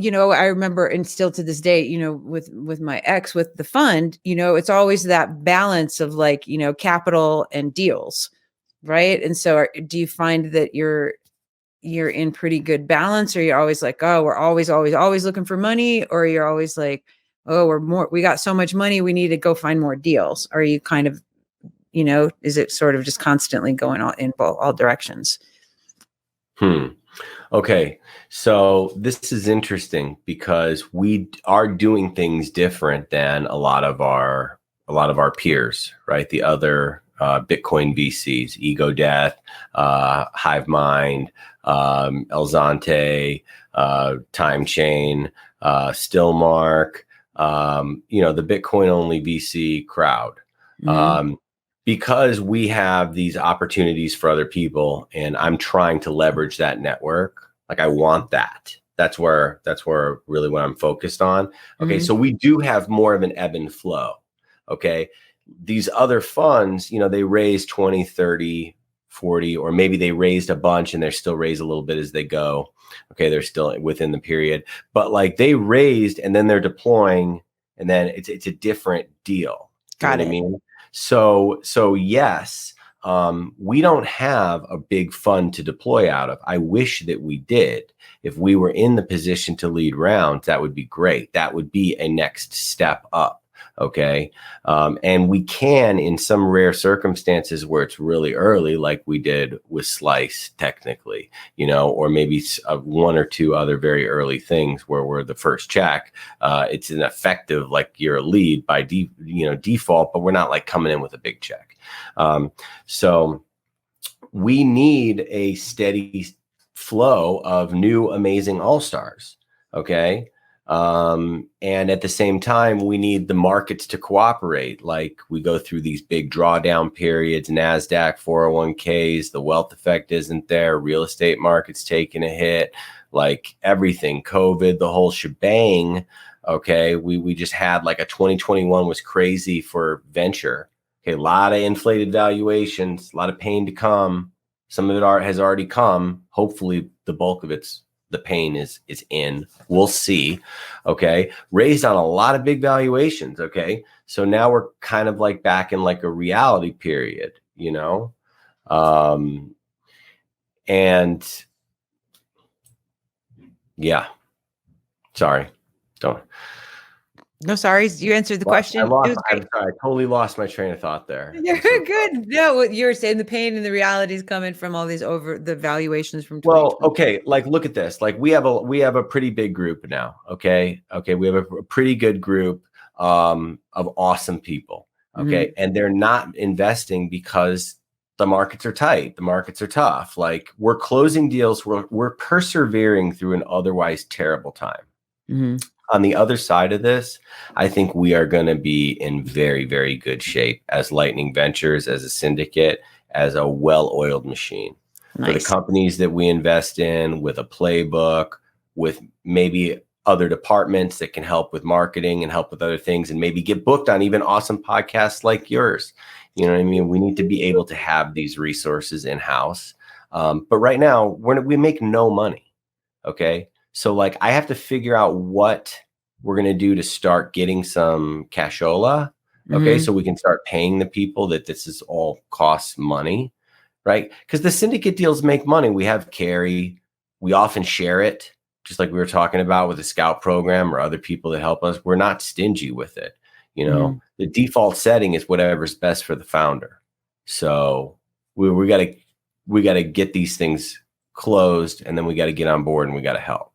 I remember, and still to this day, with my ex, with the fund, it's always that balance of like, capital and deals. Right. And so do you find that you're in pretty good balance, or you're always like, oh, we're always looking for money, or you're always like, oh, we got so much money, we need to go find more deals? Or are you kind of, is it sort of just constantly going in all directions? Okay. So this is interesting because we are doing things different than a lot of our peers, right? The other Bitcoin VCs, Ego Death, Hive Mind, Elzante, Time Chain, Stillmark, the Bitcoin only VC crowd. Mm-hmm. Because we have these opportunities for other people, and I'm trying to leverage that network. Like I want that. That's where really what I'm focused on. Okay. Mm-hmm. So we do have more of an ebb and flow. Okay. These other funds, they raise 20, 30, 40, or maybe they raised a bunch and they're still raise a little bit as they go. Okay. They're still within the period, but like they raised and then they're deploying, and then it's a different deal. Got it. I mean? So yes, we don't have a big fund to deploy out of. I wish that we did. If we were in the position to lead rounds, that would be great. That would be a next step up. Okay. And we can, in some rare circumstances where it's really early, like we did with Slice, technically, or maybe one or two other very early things where we're the first check. It's an effective, like you're a lead by default, but we're not like coming in with a big check. So we need a steady flow of new, amazing all-stars. Okay. And at the same time, we need the markets to cooperate. Like we go through these big drawdown periods, NASDAQ, 401ks, the wealth effect isn't there. Real estate market's taking a hit, like everything, COVID, the whole shebang. Okay. We just had like a 2021 was crazy for venture. Okay. A lot of inflated valuations, a lot of pain to come. Some of it has already come. Hopefully the bulk of the pain is in. We'll see. Okay. Raised on a lot of big valuations. Okay. So now we're kind of like back in like a reality period, and yeah, sorry. Don't. No, sorry. You answered the question. I'm sorry. I totally lost my train of thought there. You're good. No, what you were saying, the pain and the reality is coming from all these the valuations from. Well, okay. Like, look at this. Like, we have a pretty big group now. Okay. We have a pretty good group of awesome people. Okay. Mm-hmm. And they're not investing because the markets are tight. The markets are tough. Like, we're closing deals. We're persevering through an otherwise terrible time. Mm-hmm. On the other side of this, I think we are going to be in very, very good shape as Lightning Ventures, as a syndicate, as a well-oiled machine. Nice. For the companies that we invest in, with a playbook, with maybe other departments that can help with marketing and help with other things, and maybe get booked on even awesome podcasts like yours. You know what I mean? We need to be able to have these resources in-house. But right now, we make no money. Okay. So like, I have to figure out what we're going to do to start getting some cashola. Okay. Mm-hmm. So we can start paying the people that this is all costs money, right? Because the syndicate deals make money. We have carry. We often share it, just like we were talking about with the scout program or other people that help us. We're not stingy with it. Mm-hmm. The default setting is whatever's best for the founder. So we got to get these things closed, and then we got to get on board, and we got to help.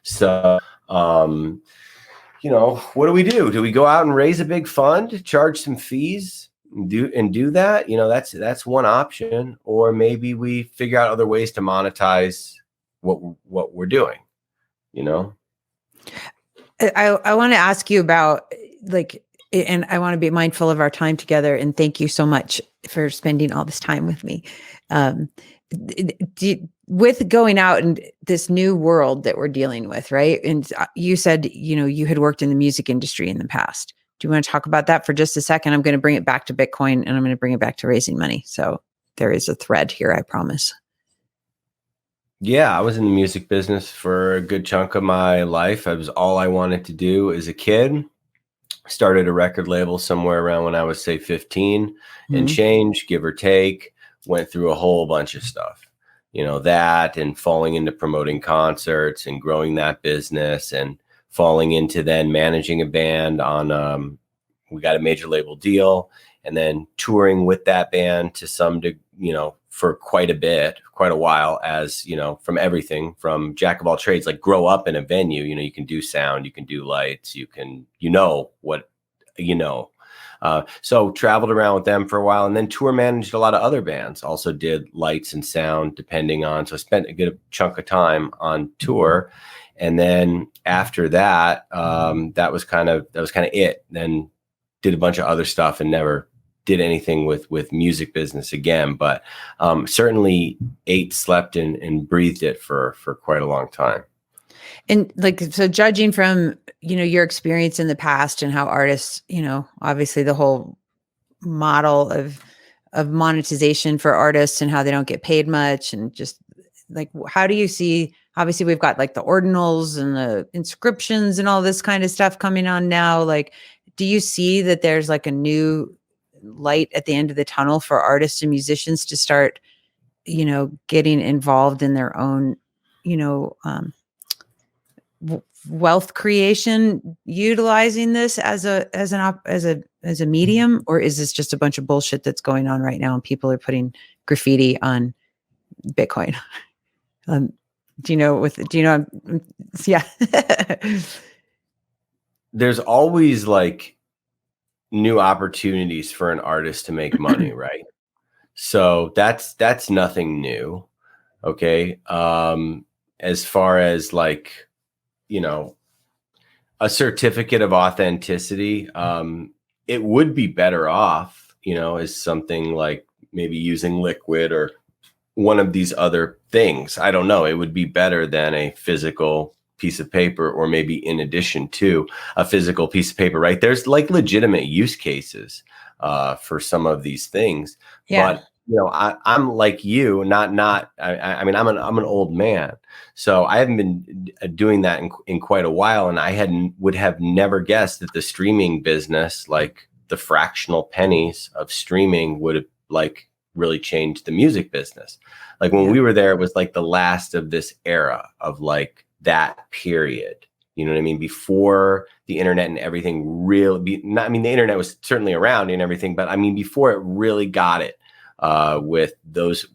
So, what do we do? Do we go out and raise a big fund, charge some fees, and do that? That's one option. Or maybe we figure out other ways to monetize what we're doing. I want to ask you about and I want to be mindful of our time together. And thank you so much for spending all this time with me. With going out in this new world that we're dealing with, right? And you said, you had worked in the music industry in the past. Do you want to talk about that for just a second? I'm going to bring it back to Bitcoin, and I'm going to bring it back to raising money. So there is a thread here, I promise. Yeah, I was in the music business for a good chunk of my life. It was all I wanted to do as a kid. Started a record label somewhere around when I was, say, 15 and change, give or take. Went through a whole bunch of stuff. That, and falling into promoting concerts and growing that business, and falling into then managing a band on, we got a major label deal, and then touring with that band to some, for quite a while, as, from everything from jack of all trades, like grow up in a venue, you can do sound, you can do lights, you can, so traveled around with them for a while, and then tour managed a lot of other bands, also did lights and sound depending on, so I spent a good chunk of time on tour. And then after that, that was kind of it. Then did a bunch of other stuff and never did anything with music business again, but certainly ate, slept, and breathed it for quite a long time. And so judging from, your experience in the past and how artists, obviously the whole model of monetization for artists and how they don't get paid much, and just how do you see, obviously we've got the ordinals and the inscriptions and all this kind of stuff coming on now. Do you see that there's a new light at the end of the tunnel for artists and musicians to start, getting involved in their own, wealth creation, utilizing this as a medium? Or is this just a bunch of bullshit that's going on right now and people are putting graffiti on Bitcoin? Yeah. There's always like new opportunities for an artist to make money, right? So that's nothing new. Okay. As far as like, a certificate of authenticity, it would be better off, as something like maybe using liquid or one of these other things. I don't know. It would be better than a physical piece of paper, or maybe in addition to a physical piece of paper, right? There's like legitimate use cases for some of these things. Yeah. But I'm like you, I mean, I'm an old man, so I haven't been doing that in quite a while. And I would have never guessed that the streaming business, like the fractional pennies of streaming, would have like really changed the music business. Like when we were there, it was like the last of this era of like that period. You know what I mean? Before the internet and everything really, the internet was certainly around and everything, but I mean, before it really got it. With those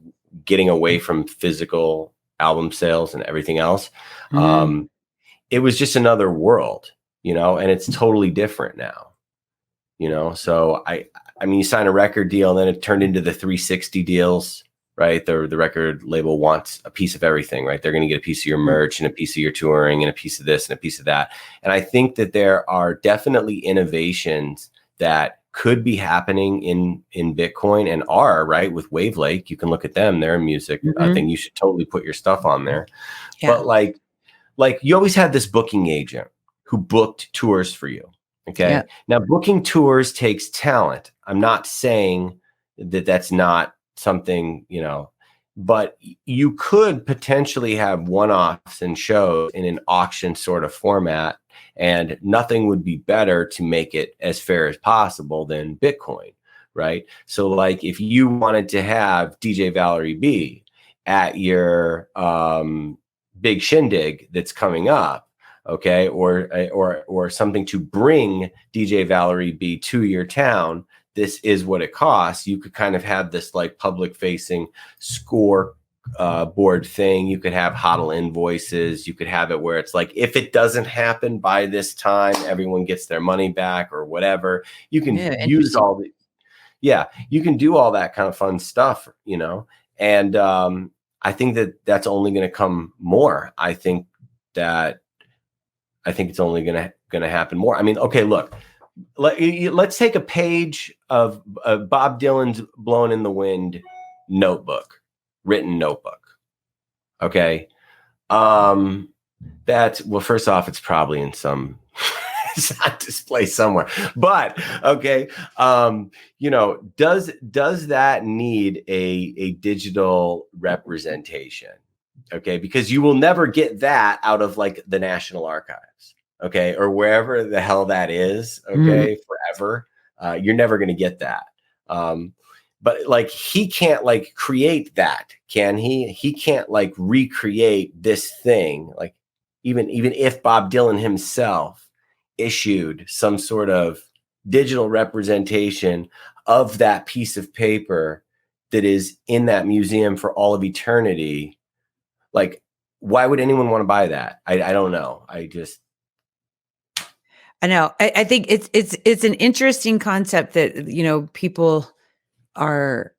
getting away from physical album sales and everything else. It was just another world, and it's totally different now, so I mean, you sign a record deal and then it turned into the 360 deals, right? The record label wants a piece of everything, right? They're going to get a piece of your merch and a piece of your touring and a piece of this and a piece of that. And I think that there are definitely innovations that could be happening in Bitcoin and are, right, with Wave Lake. You can look at them, their music. I think you should totally put your stuff on there. Yeah. But like you always had this booking agent who booked tours for you. Okay. Yeah. Now booking tours takes talent. I'm not saying that that's not something, but you could potentially have one-offs and shows in an auction sort of format. And nothing would be better to make it as fair as possible than Bitcoin, right? So like if you wanted to have DJ Valerie B at your big shindig that's coming up, okay, or something to bring DJ Valerie B to your town, this is what it costs. You could kind of have this like public facing score board thing. You could have HODL invoices. You could have it where it's like, if it doesn't happen by this time, everyone gets their money back or whatever. You can use all the, you can do all that kind of fun stuff, and I think that that's only going to come more. I think it's only going to happen more. I mean, okay, look, let's take a page of Bob Dylan's Blowin' in the Wind written notebook. Okay. First off, it's probably in some it's on display somewhere, but okay. Does that need a digital representation? Okay. Because you will never get that out of like the National Archives. Okay. Or wherever the hell that is. Okay. Forever. You're never going to get that. But like, he can't like create that, can he? He can't like recreate this thing. Like even if Bob Dylan himself issued some sort of digital representation of that piece of paper that is in that museum for all of eternity, like, why would anyone want to buy that? I don't know. I know. I think it's an interesting concept that, people are,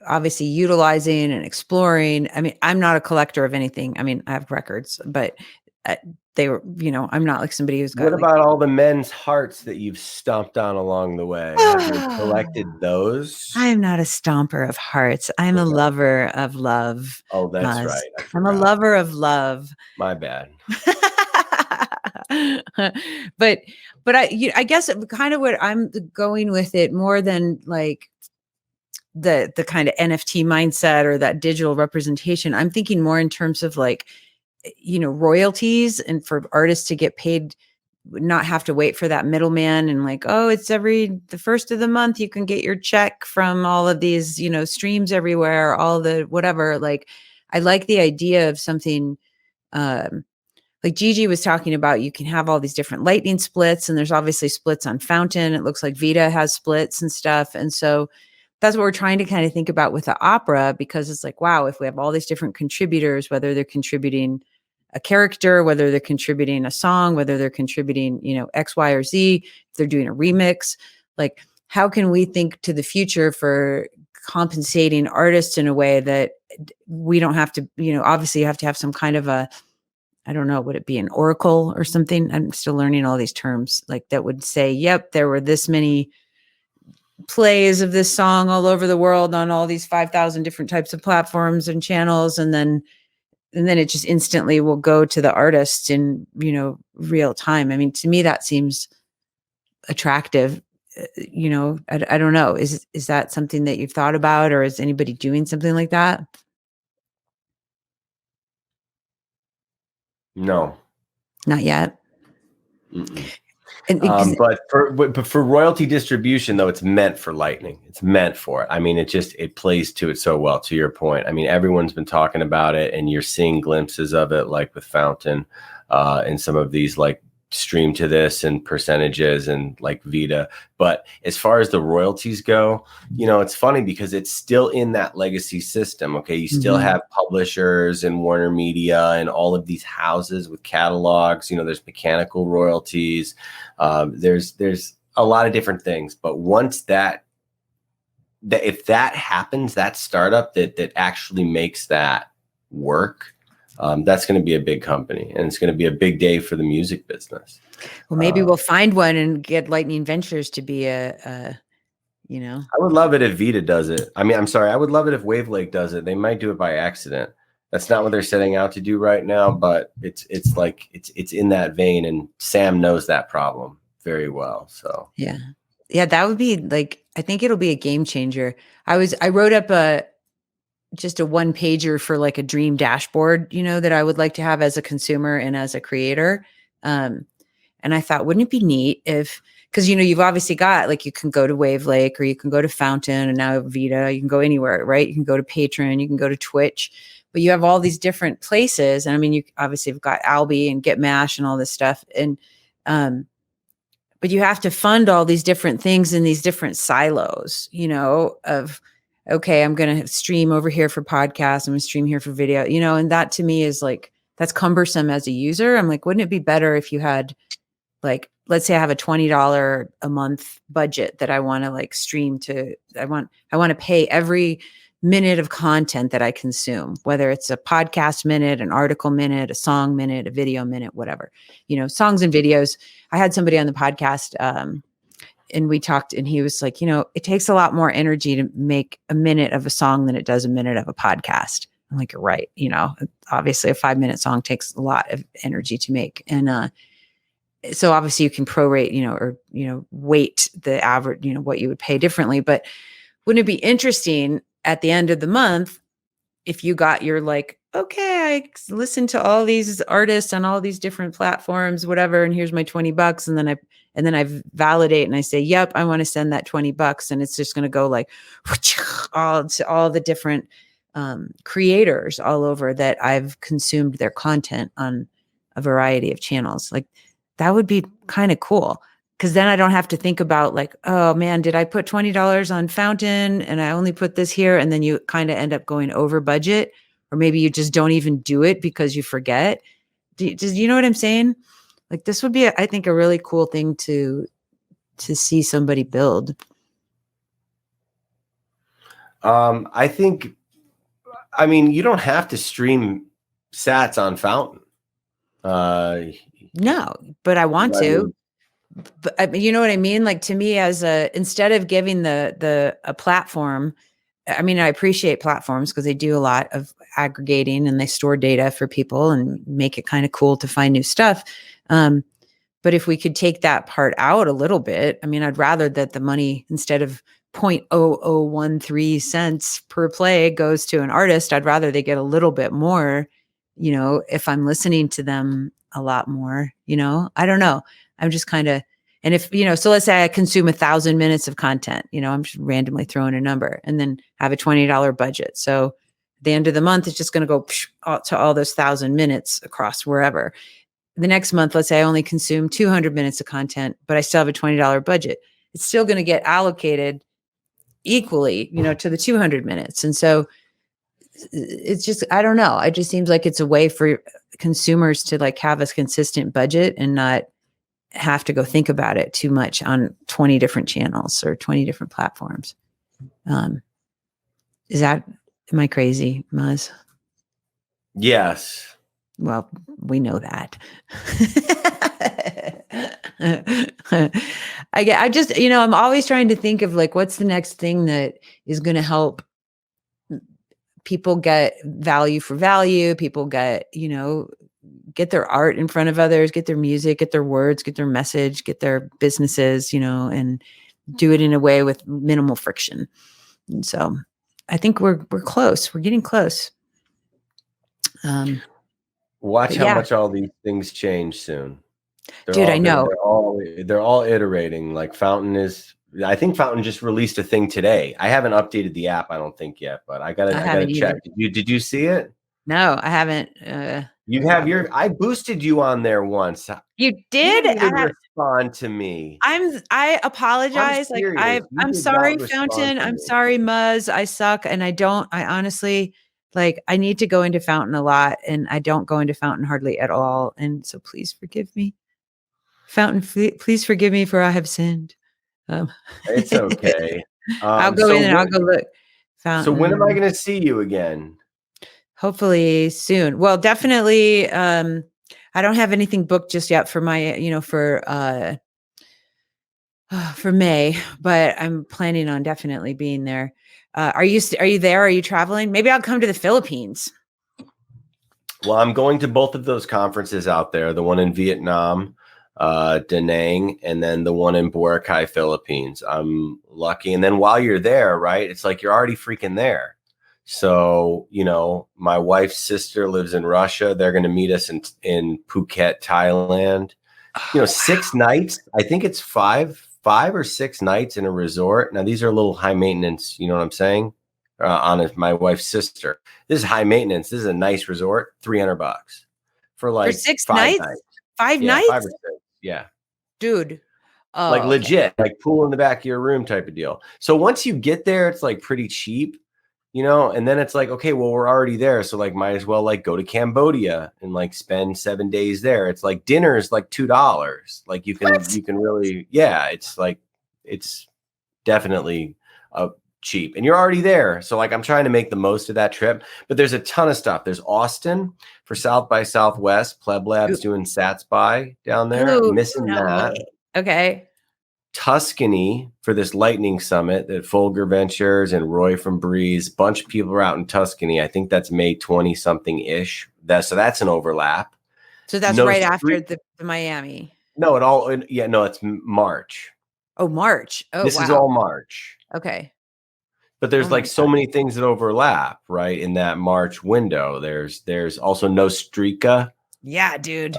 obviously utilizing and exploring. I mean, I'm not a collector of anything. I mean, I have records, but they were, I'm not like somebody who's got. What about all the men's hearts that you've stomped on along the way? Have you collected those? I am not a stomper of hearts. I'm a lover of love. Oh, that's Muzz. Right. I'm a lover of love. My bad. but I guess kind of what I'm going with it more than like the kind of NFT mindset or that digital representation. I'm thinking more in terms of like, royalties and for artists to get paid not have to wait for that middleman and like, oh, it's the first of the month, you can get your check from all of these, streams everywhere, all the whatever. Like, I like the idea of something, like Gigi was talking about, you can have all these different lightning splits, and there's obviously splits on Fountain. It looks like Vita has splits and stuff. And so that's what we're trying to kind of think about with the opera, because it's like, wow, if we have all these different contributors, whether they're contributing a character, whether they're contributing a song, whether they're contributing, X, Y, or Z, if they're doing a remix, like how can we think to the future for compensating artists in a way that we don't have to, obviously you have to have some kind of I don't know, would it be an oracle or something? I'm still learning all these terms like that would say, yep, there were this many plays of this song all over the world on all these 5,000 different types of platforms and channels. And then it just instantly will go to the artist in, real time. I mean, to me, that seems attractive. I don't know. Is that something that you've thought about, or is anybody doing something like that? No, not yet. But for royalty distribution, though, it's meant for Lightning. It's meant for it. I mean, it plays to it so well. To your point, I mean, everyone's been talking about it, and you're seeing glimpses of it, like with Fountain, and some of these like stream to this and percentages and like Vita. But as far as the royalties go, it's funny because it's still in that legacy system. Okay. You still have publishers and Warner Media and all of these houses with catalogs, there's mechanical royalties. There's a lot of different things, but once that if that happens, that startup that actually makes that work, that's going to be a big company, and it's going to be a big day for the music business. Well, maybe we'll find one and get Lightning Ventures to be I would love it if Vita does it. I mean, I'm sorry. I would love it if Wavelake does it. They might do it by accident. That's not what they're setting out to do right now, but it's in that vein, and Sam knows that problem very well. So yeah, that would be like, I think it'll be a game changer. I wrote up just a one pager for like a dream dashboard, that I would like to have as a consumer and as a creator. And I thought, wouldn't it be neat because, you've obviously got, like, you can go to Wavelake, or you can go to Fountain, and now Vita, you can go anywhere, right? You can go to Patreon, you can go to Twitch, but you have all these different places. And I mean, you obviously have got Albi and Get Mash and all this stuff. And, but you have to fund all these different things in these different silos, of, okay, I'm going to stream over here for podcasts, I'm going to stream here for video, and that to me is like, that's cumbersome as a user. I'm like, wouldn't it be better if you had, like, let's say I have a $20 a month budget that I want to like stream to, I want to pay every minute of content that I consume, whether it's a podcast minute, an article minute, a song minute, a video minute, whatever, songs and videos. I had somebody on the podcast, and we talked, and he was like, it takes a lot more energy to make a minute of a song than it does a minute of a podcast. I'm like, you're right. Obviously a 5-minute song takes a lot of energy to make. And, so obviously you can prorate, or, weight the average, what you would pay differently, but wouldn't it be interesting at the end of the month if you got your, like, okay, I listened to all these artists on all these different platforms, whatever, and here's my $20. And then I validate and I say, yep, I want to send that $20. And it's just going to go like all the different creators all over that I've consumed their content on a variety of channels. Like, that would be kind of cool. Cause then I don't have to think about like, oh man, did I put $20 on Fountain and I only put this here? And then you kind of end up going over budget, or maybe you just don't even do it because you forget. Do you know what I'm saying? Like, this would be, I think, a really cool thing to see somebody build. I think, I mean, you don't have to stream sats on Fountain. No, but I want to. But you know what I mean? Like, to me, instead of giving a platform, I mean, I appreciate platforms because they do a lot of aggregating and they store data for people and make it kind of cool to find new stuff. But if we could take that part out a little bit, I mean, I'd rather that the money, instead of 0.0013 cents per play goes to an artist, I'd rather they get a little bit more, if I'm listening to them a lot more, I don't know. I'm just kind of, and if, so let's say I consume 1,000 minutes of content, I'm just randomly throwing a number and then have a $20 budget. So at the end of the month, it's just going to go to all those 1,000 minutes across wherever. The next month, let's say I only consume 200 minutes of content, but I still have a $20 budget. It's still going to get allocated equally, to the 200 minutes. And so it's just, I don't know. It just seems like it's a way for consumers to like have a consistent budget and not have to go think about it too much on 20 different channels or 20 different platforms. Am I crazy, Muzz? Yes. Well, we know that. I just, I'm always trying to think of like, what's the next thing that is going to help people get value for value. People get, get their art in front of others, get their music, get their words, get their message, get their businesses, and do it in a way with minimal friction. And so I think we're close. We're getting close. Watch how much all these things change soon. Dude, I know. They're all iterating. Like I think Fountain just released a thing today. I haven't updated the app, I don't think yet, but I gotta check. Did you see it? No, I haven't. I boosted you on there once. You did? You didn't respond to me. I apologize. I'm sorry, Fountain. I'm sorry, Muzz. I suck. And I honestly, like, I need to go into Fountain a lot and I don't go into Fountain hardly at all. And so please forgive me. Fountain, please forgive me for I have sinned. It's okay. I'll go in and I'll go look. Fountain. So when am I going to see you again? Hopefully soon. Well, definitely. I don't have anything booked just yet for my, for May, but I'm planning on definitely being there. Are you there? Are you traveling? Maybe I'll come to the Philippines. Well, I'm going to both of those conferences out there. The one in Vietnam, Da Nang, and then the one in Boracay, Philippines. I'm lucky. And then while you're there, right, it's like you're already freaking there. So, my wife's sister lives in Russia. They're going to meet us in Phuket, Thailand. 6 nights. I think it's five or 6 nights in a resort. Now, these are a little high maintenance. You know what I'm saying? On my wife's sister. This is high maintenance. This is a nice resort. $300 for 6 nights. 5 nights. 5 or 6. Yeah, dude. Like legit, like pool in the back of your room type of deal. So once you get there, it's like pretty cheap. And then it's like, okay, well, we're already there. So like, might as well like go to Cambodia and like spend 7 days there. It's like dinner is like $2. Like you can really, it's like, it's definitely cheap and you're already there. So like, I'm trying to make the most of that trip, but there's a ton of stuff. There's Austin for South by Southwest, plebs doing Sats by down there. Ooh, missing that. Way. Okay. Tuscany for this lightning summit that Folger Ventures and Roy from Breeze, bunch of people are out in Tuscany. I think that's May 20 something ish. So that's an overlap. So that's right after the Miami. No, it's March. Oh, March. Oh, this is all March. Okay. But there's so many things that overlap, right? In that March window. There's also Nostrica. Yeah, dude.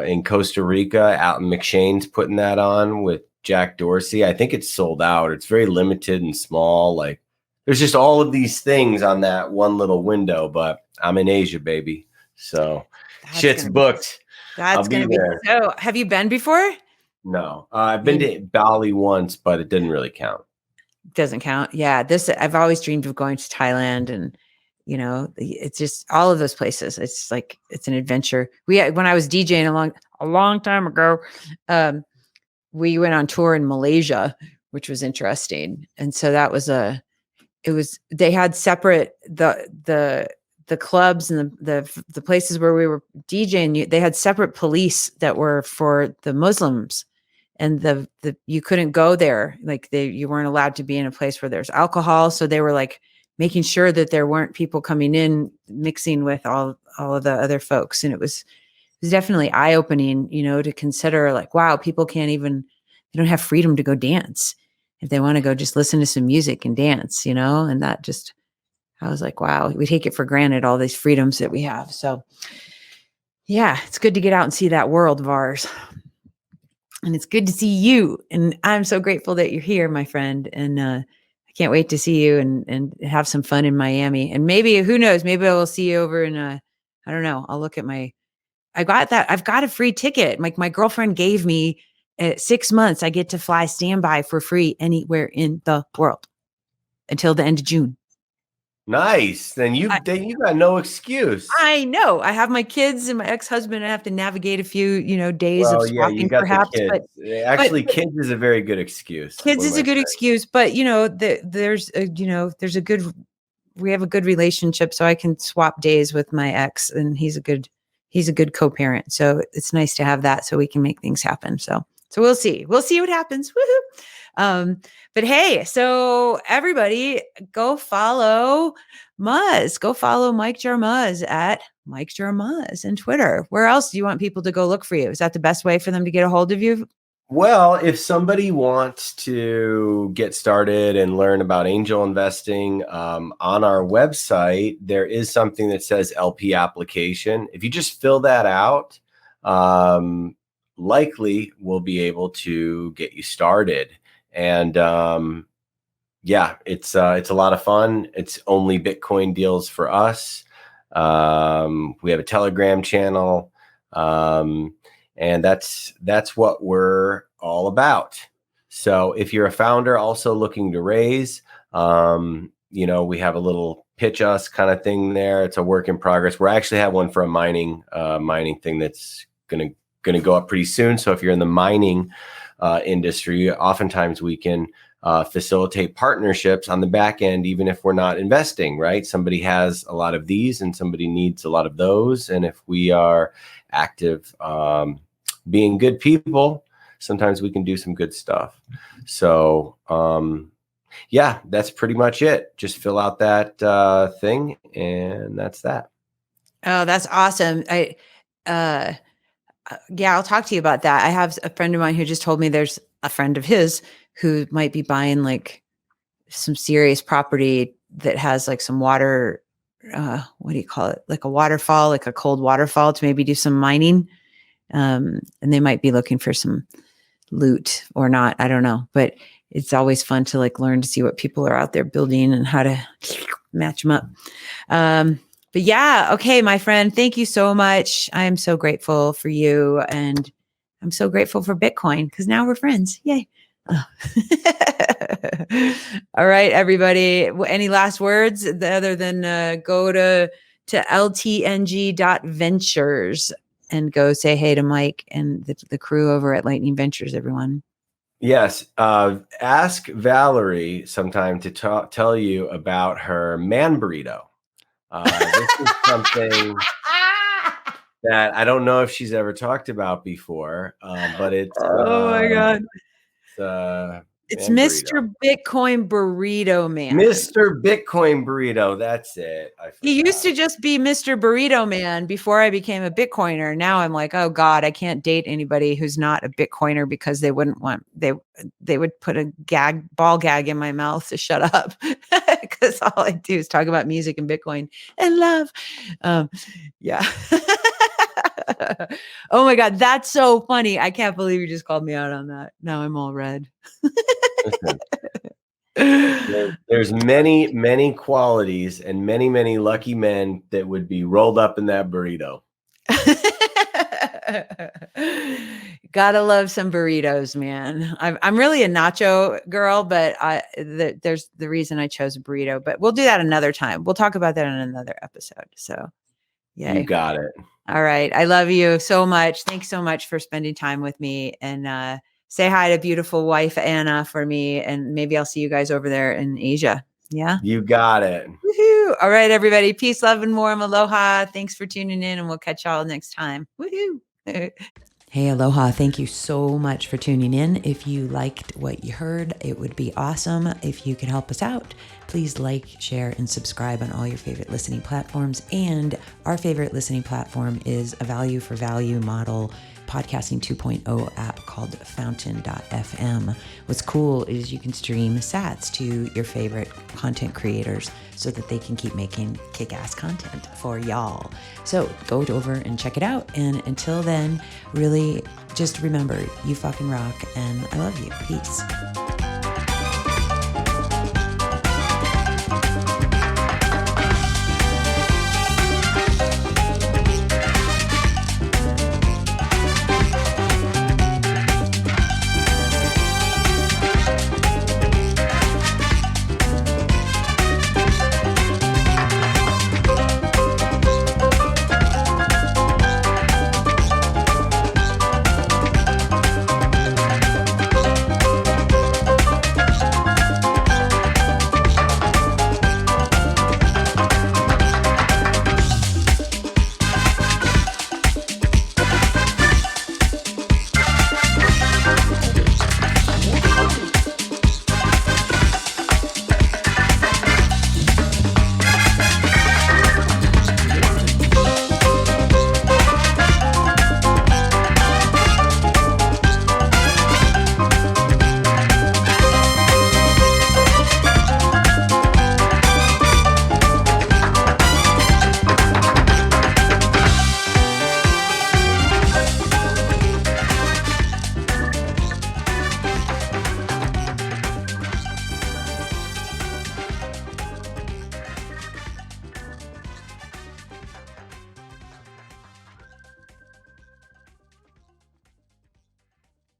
In Costa Rica, out in McShane's putting that on with Jack Dorsey. I think it's sold out. It's very limited and small. Like there's just all of these things on that one little window, but I'm in Asia, baby. So shit's booked. That's going to be there. So have you been before? No, I've been to Bali once, but it didn't really count. Doesn't count. Yeah. I've always dreamed of going to Thailand and, it's just all of those places. It's like, it's an adventure. When I was DJing a long time ago, we went on tour in Malaysia, which was interesting. And so that was they had separate, the clubs and the places where we were DJing, they had separate police that were for the Muslims and you couldn't go there. Like you weren't allowed to be in a place where there's alcohol. So they were like making sure that there weren't people coming in, mixing with all of the other folks. And it was definitely eye-opening, to consider like, wow, people they don't have freedom to go dance. If they want to go just listen to some music and dance, and that just, I was like, wow, we take it for granted, all these freedoms that we have. So yeah, it's good to get out and see that world of ours. And it's good to see you. And I'm so grateful that you're here, my friend. And I can't wait to see you and have some fun in Miami. And maybe, who knows, maybe I will see you over in I don't know. I'll look at I've got a free ticket. Like my girlfriend gave me 6 months. I get to fly standby for free anywhere in the world until the end of June. Nice. Then you got no excuse. I know. I have my kids and my ex-husband. I have to navigate a few, days Well, of yeah, you swapping got the perhaps, kids. Actually, kids is a very good excuse. kids is a good excuse, but there's a good, we have a good relationship, so I can swap days with my ex, and he's a good co-parent. So it's nice to have that, so we can make things happen. So we'll see what happens. Woohoo! But hey, so everybody go follow Muzz. Go follow Mike Jarmuz at Mike Jarmuz and Twitter. Where else do you want people to go look for you? Is that the best way for them to get a hold of you? Well, if somebody wants to get started and learn about angel investing, on our website, there is something that says LP application. If you just fill that out, likely we'll be able to get you started. And yeah, it's a lot of fun. It's only Bitcoin deals for us. We have a Telegram channel. And that's what we're all about. So if you're a founder also looking to raise, we have a little pitch us kind of thing there. It's a work in progress. We're actually have one for a mining thing that's gonna go up pretty soon. So if you're in the mining industry, oftentimes we can facilitate partnerships on the back end, even if we're not investing, right? Somebody has a lot of these and somebody needs a lot of those. And if we are active, being good people, sometimes we can do some good stuff. So, yeah, that's pretty much it. Just fill out that thing, and that's that. Oh, that's awesome. Yeah, I'll talk to you about that. I have a friend of mine who just told me there's a friend of his who might be buying like some serious property that has like some water, what do you call it? Like a waterfall, like a cold waterfall, to maybe do some mining. And they might be looking for some loot or not. I don't know, but it's always fun to like learn to see what people are out there building and how to match them up. But yeah, okay, my friend, thank you so much. I am so grateful for you, and I'm so grateful for Bitcoin because now we're friends. Yay. Oh. All right, everybody. Any last words other than go to ltng.ventures and go say hey to Mike and the crew over at Lightning Ventures, everyone. Yes. Ask Valerie sometime to tell you about her man burrito. This is something that I don't know if she's ever talked about before, but it's oh my God. It's Mr. Bitcoin Burrito Man. Mr. Bitcoin Burrito. That's it. He used to just be Mr. Burrito Man before I became a Bitcoiner. Now I'm like, oh God, I can't date anybody who's not a Bitcoiner because they wouldn't want, they would put a ball gag in my mouth to shut up because all I do is talk about music and Bitcoin and love. Yeah. Oh my God, that's so funny. I can't believe you just called me out on that. Now I'm all red. There's many qualities and many lucky men that would be rolled up in that burrito. Gotta love some burritos, man. I'm really a nacho girl, but there's the reason I chose a burrito. But we'll do that another time. We'll talk about that in another episode. So, yeah, you got it. All right, I love you so much. Thanks so much for spending time with me, and say hi to beautiful wife Anna for me, and maybe I'll see you guys over there in Asia. Yeah, you got it. Woohoo! All right, everybody, peace, love, and warm aloha. Thanks for tuning in, and we'll catch y'all next time. Woohoo! Hey, aloha. Thank you so much for tuning in. If you liked what you heard, it would be awesome if you could help us out. Please like, share, and subscribe on all your favorite listening platforms. And our favorite listening platform is a value for value model podcasting 2.0 app called fountain.fm. What's cool is you can stream sats to your favorite content creators so that they can keep making kick-ass content for y'all. So go over and check it out. And until then, really just remember, you fucking rock, and I love you. Peace.